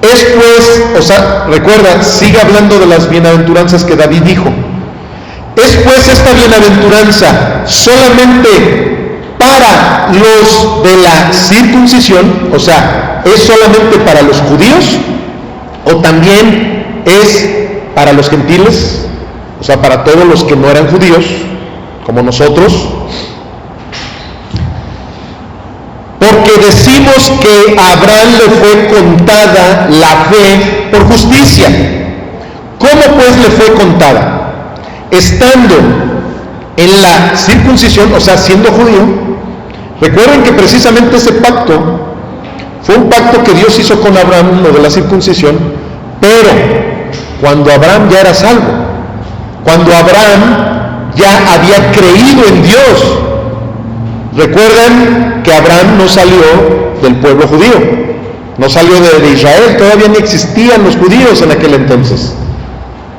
es pues, o sea, recuerda, sigue hablando de las bienaventuranzas que David dijo. Es pues esta bienaventuranza solamente para los de la circuncisión, o sea, ¿es solamente para los judíos? ¿O también es para los gentiles? O sea, para todos los que no eran judíos, como nosotros. Porque decimos que a Abraham le fue contada la fe por justicia. ¿Cómo pues le fue contada? Estando en la circuncisión, o sea, siendo judío. Recuerden que precisamente ese pacto fue un pacto que Dios hizo con Abraham, lo de la circuncisión, pero cuando Abraham ya era salvo, cuando Abraham ya había creído en Dios. Recuerden que Abraham no salió del pueblo judío, no salió de Israel, todavía ni existían los judíos en aquel entonces.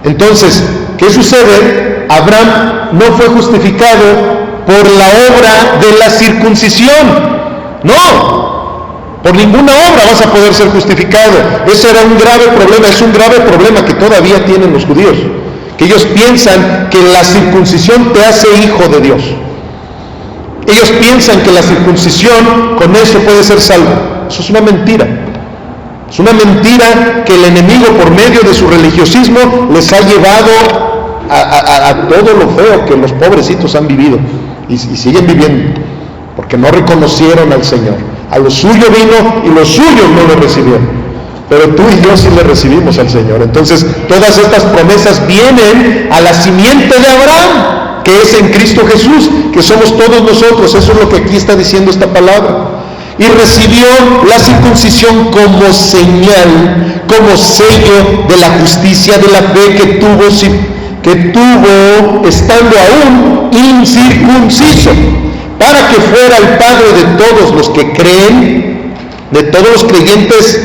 Entonces, ¿qué sucede? Abraham no fue justificado por la obra de la circuncisión. No, por ninguna obra vas a poder ser justificado. Ese era un grave problema, es un grave problema que todavía tienen los judíos, que ellos piensan que la circuncisión te hace hijo de Dios. Ellos piensan que la circuncisión, con eso puede ser salvo. Eso es una mentira. Es una mentira que el enemigo, por medio de su religiosismo, les ha llevado a todo lo feo que los pobrecitos han vivido y siguen viviendo, porque no reconocieron al Señor. A lo suyo vino y los suyos no lo recibieron, pero tú y yo sí le recibimos al Señor. Entonces todas estas promesas vienen a la simiente de Abraham, que es en Cristo Jesús, que somos todos nosotros. Eso es lo que aquí está diciendo esta palabra. Y recibió la circuncisión como señal, como sello de la justicia de la fe que tuvo estando aún incircunciso, para que fuera el Padre de todos los que creen, de todos los creyentes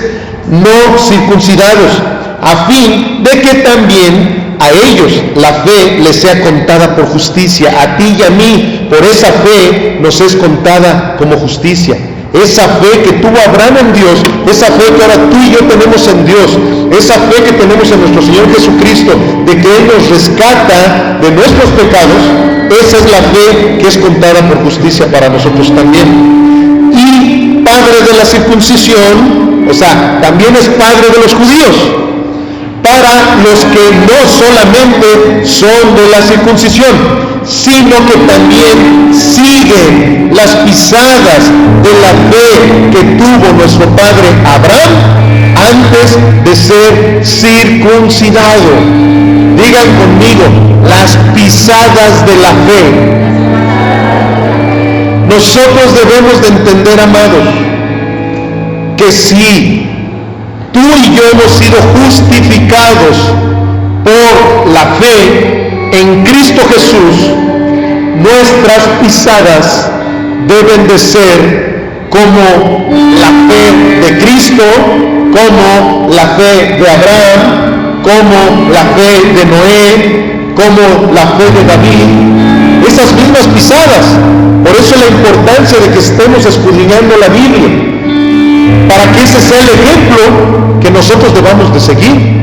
no circuncidados, a fin de que también a ellos la fe les sea contada por justicia. A ti y a mí, por esa fe nos es contada como justicia. Esa fe que tuvo Abraham en Dios, esa fe que ahora tú y yo tenemos en Dios, esa fe que tenemos en nuestro Señor Jesucristo, de que Él nos rescata de nuestros pecados, esa es la fe que es contada por justicia para nosotros también. Y Padre de la circuncisión, o sea, también es Padre de los judíos, para los que no solamente son de la circuncisión, sino que también siguen las pisadas de la fe que tuvo nuestro padre Abraham antes de ser circuncidado. Digan conmigo, las pisadas de la fe. Nosotros debemos de entender, amados, que si tú y yo hemos sido justificados por la fe en Cristo Jesús, nuestras pisadas deben de ser como la fe de Cristo, como la fe de Abraham, como la fe de Noé, como la fe de David, esas mismas pisadas. Por eso la importancia de que estemos escudriñando la Biblia, para que ese sea el ejemplo que nosotros debamos de seguir.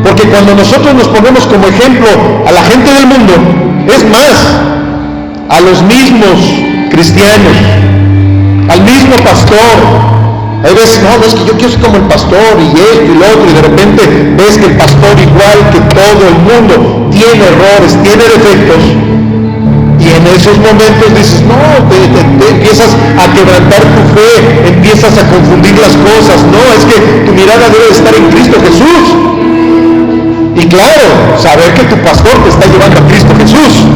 Porque cuando nosotros nos ponemos como ejemplo a la gente del mundo, es más, a los mismos cristianos, al mismo pastor, hay veces, no, es que yo quiero ser como el pastor y esto y lo otro, y de repente ves que el pastor, igual que todo el mundo, tiene errores, tiene defectos, y en esos momentos dices, no, te empiezas a quebrantar tu fe, empiezas a confundir las cosas. No, es que tu mirada debe estar en Cristo Jesús. Y claro, saber que tu pastor te está llevando a Cristo Jesús.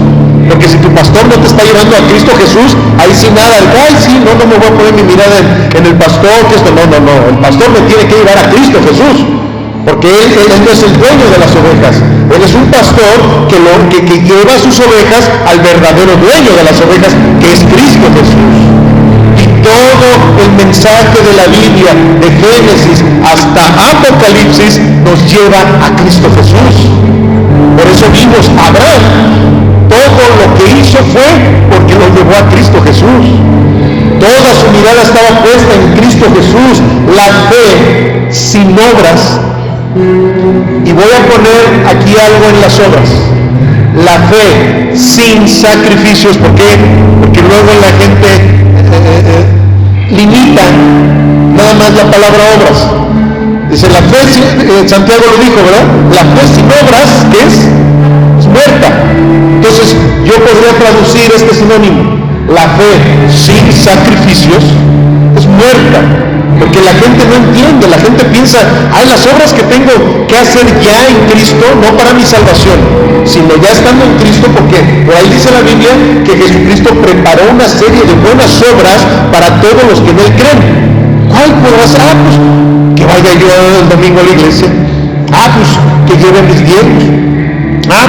Porque si tu pastor no te está llevando a Cristo Jesús, ahí sí nada, ay sí, no me voy a poner mi mirada en el pastor, que esto, no, el pastor me tiene que llevar a Cristo Jesús, porque él no es el dueño de las ovejas, él es un pastor que lleva sus ovejas al verdadero dueño de las ovejas, que es Cristo Jesús. Y todo el mensaje de la Biblia, de Génesis hasta Apocalipsis, nos lleva a Cristo Jesús. Por eso vimos a Abraham. Todo lo que hizo fue porque lo llevó a Cristo Jesús. Toda su mirada estaba puesta en Cristo Jesús. La fe sin obras. Y voy a poner aquí algo en las obras. La fe sin sacrificios. ¿Por qué? Porque luego la gente limita nada más la palabra obras. Dice la fe, Santiago lo dijo, ¿verdad? La fe sin obras, ¿qué es? Es muerta. Entonces yo podría traducir este sinónimo: la fe sin sacrificios es muerta, porque la gente no entiende, la gente piensa, las obras que tengo que hacer ya en Cristo, no para mi salvación, sino ya estando en Cristo, porque por ahí dice la Biblia que Jesucristo preparó una serie de buenas obras para todos los que en Él creen. ¿Cuál podrá ser? Pues que vaya yo el domingo a la iglesia, pues que lleve mis diezmos,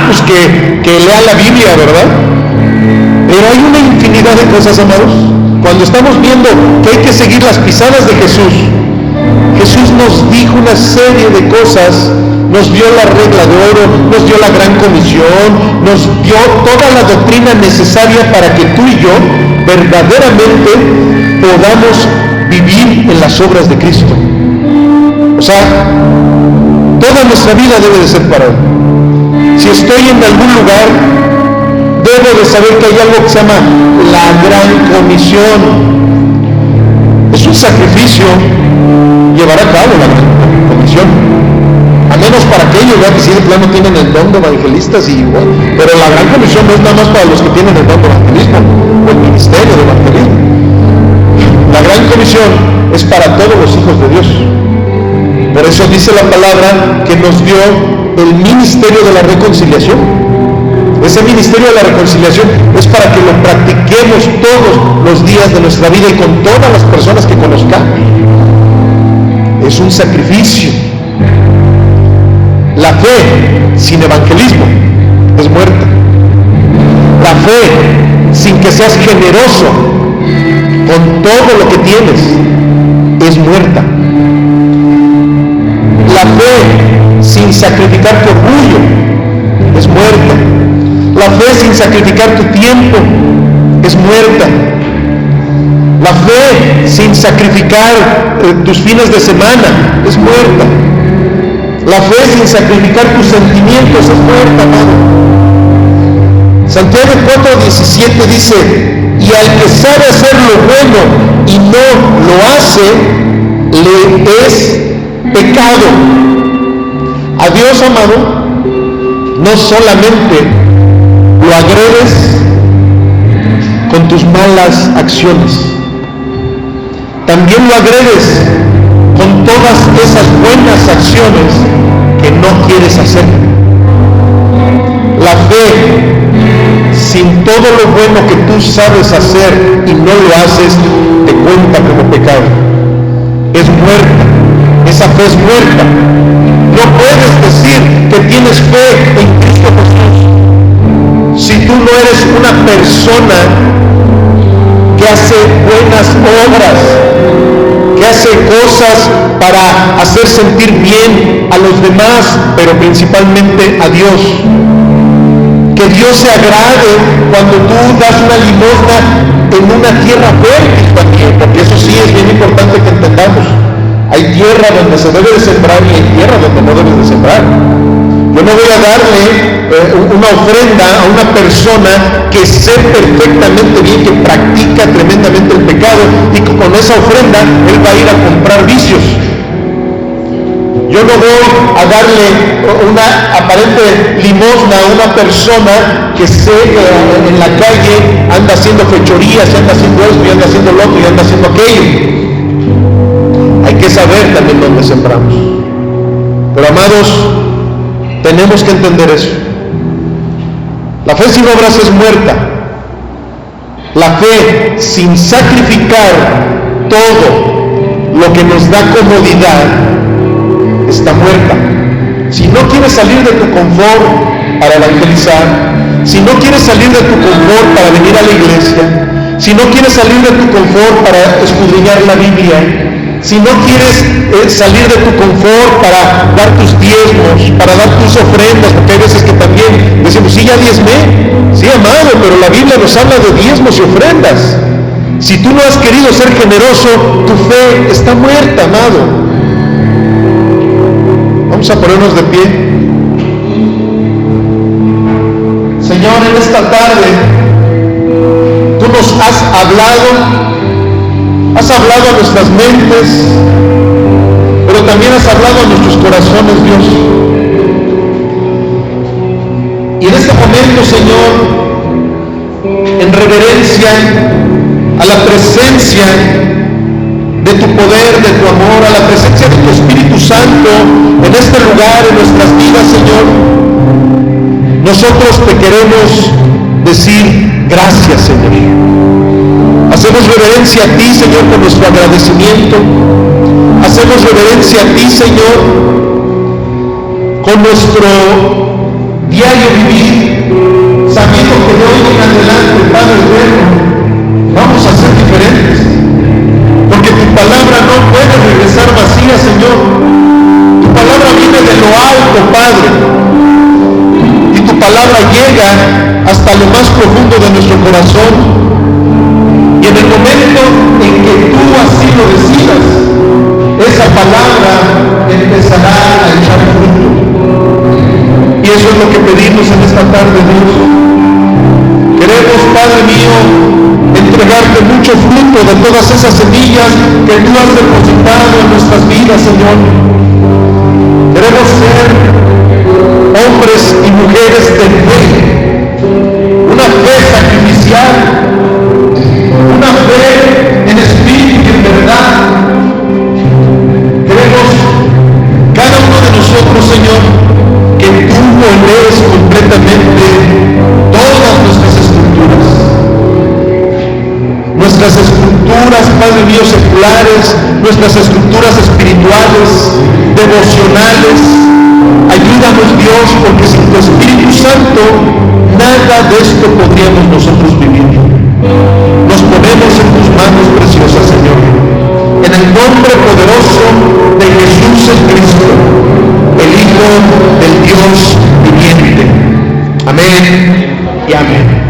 pues que lea la Biblia, ¿verdad? Pero hay una infinidad de cosas, amados. Cuando estamos viendo que hay que seguir las pisadas de Jesús, Jesús nos dijo una serie de cosas, nos dio la regla de oro, nos dio la gran comisión, nos dio toda la doctrina necesaria para que tú y yo verdaderamente podamos vivir en las obras de Cristo. O sea, toda nuestra vida debe de ser para Él. Si estoy en algún lugar, debo de saber que hay algo que se llama la gran comisión. Es un sacrificio llevar a cabo la gran comisión. A menos para aquellos que si de plano tienen el don de evangelistas, pero la gran comisión no es nada más para los que tienen el don de evangelismo o el ministerio de evangelismo. La gran comisión es para todos los hijos de Dios. Por eso dice la palabra que nos dio el ministerio de la reconciliación. Ese ministerio de la reconciliación es para que lo practiquemos todos los días de nuestra vida y con todas las personas que conozcamos. Es un sacrificio. La fe sin evangelismo es muerta. La fe sin que seas generoso con todo lo que tienes es muerta. La fe sin sacrificar tu orgullo es muerta. La fe sin sacrificar tu tiempo es muerta. La fe sin sacrificar tus fines de semana es muerta. La fe sin sacrificar tus sentimientos es muerta, amado. Santiago 4:17 dice: y al que sabe hacer lo bueno y no lo hace, le es pecado. A Dios, amado, no solamente lo agredes con tus malas acciones, también lo agredes con todas esas buenas acciones que no quieres hacer. La fe sin todo lo bueno que tú sabes hacer y no lo haces, te cuenta como pecado. Es muerta. Esa fe es muerta. No puedes decir que tienes fe en Cristo Jesús si tú no eres una persona que que hace buenas obras, que hace cosas para hacer sentir bien a los demás, pero principalmente a Dios. Que Dios se agrade cuando tú das una limosna en una tierra fértil también, porque eso sí es bien importante que entendamos. Hay tierra donde se debe de sembrar y hay tierra donde no debes de sembrar. Yo no voy a darle una ofrenda a una persona que sé perfectamente bien que practica tremendamente el pecado y que con esa ofrenda él va a ir a comprar vicios. Yo no voy a darle una aparente limosna a una persona que sé que en la calle anda haciendo fechorías, anda haciendo esto y anda haciendo lo otro y anda haciendo aquello. Hay que saber también dónde sembramos. Pero amados, tenemos que entender eso. La fe sin obras es muerta. La fe sin sacrificar todo lo que nos da comodidad está muerta. Si no quieres salir de tu confort para evangelizar, si no quieres salir de tu confort para venir a la iglesia, si no quieres salir de tu confort para escudriñar la Biblia, si no quieres salir de tu confort para dar tus diezmos, para dar tus ofrendas, porque hay veces que también decimos, sí, ya diezmé, sí, amado, pero la Biblia nos habla de diezmos y ofrendas. Si tú no has querido ser generoso, tu fe está muerta, amado. Vamos a ponernos de pie. Señor, en esta tarde, tú nos has hablado a nuestras mentes, pero también has hablado a nuestros corazones, Dios. Y en este momento, Señor, en reverencia a la presencia de tu poder, de tu amor, a la presencia de tu Espíritu Santo en este lugar, en nuestras vidas, Señor, nosotros te queremos decir gracias, Señor. Hacemos reverencia a ti, Señor, con nuestro agradecimiento. Hacemos reverencia a ti, Señor, con nuestro diario vivir, sabiendo que de hoy en adelante, Padre eterno, vamos a ser diferentes. Porque tu palabra no puede regresar vacía, Señor. Tu palabra viene de lo alto, Padre. Y tu palabra llega hasta lo más profundo de nuestro corazón. Y en el momento en que tú así lo decidas, esa palabra empezará a echar fruto. Y eso es lo que pedimos en esta tarde, Dios. Queremos, Padre mío, entregarte mucho fruto de todas esas semillas que tú has depositado en nuestras vidas, Señor. Queremos ser hombres y mujeres de fe, una fe sacrificial, una fe en espíritu y en verdad. Queremos cada uno de nosotros, Señor, que tú lees completamente todas nuestras escrituras. Nuestras escrituras, Padre mío, seculares, nuestras escrituras espirituales, devocionales. Ayúdanos, Dios, porque sin tu Espíritu Santo nada de esto podríamos nosotros vivir. Nos ponemos en tus manos preciosas, Señor, en el nombre poderoso de Jesús el Cristo, el Hijo del Dios viviente. Amén y amén.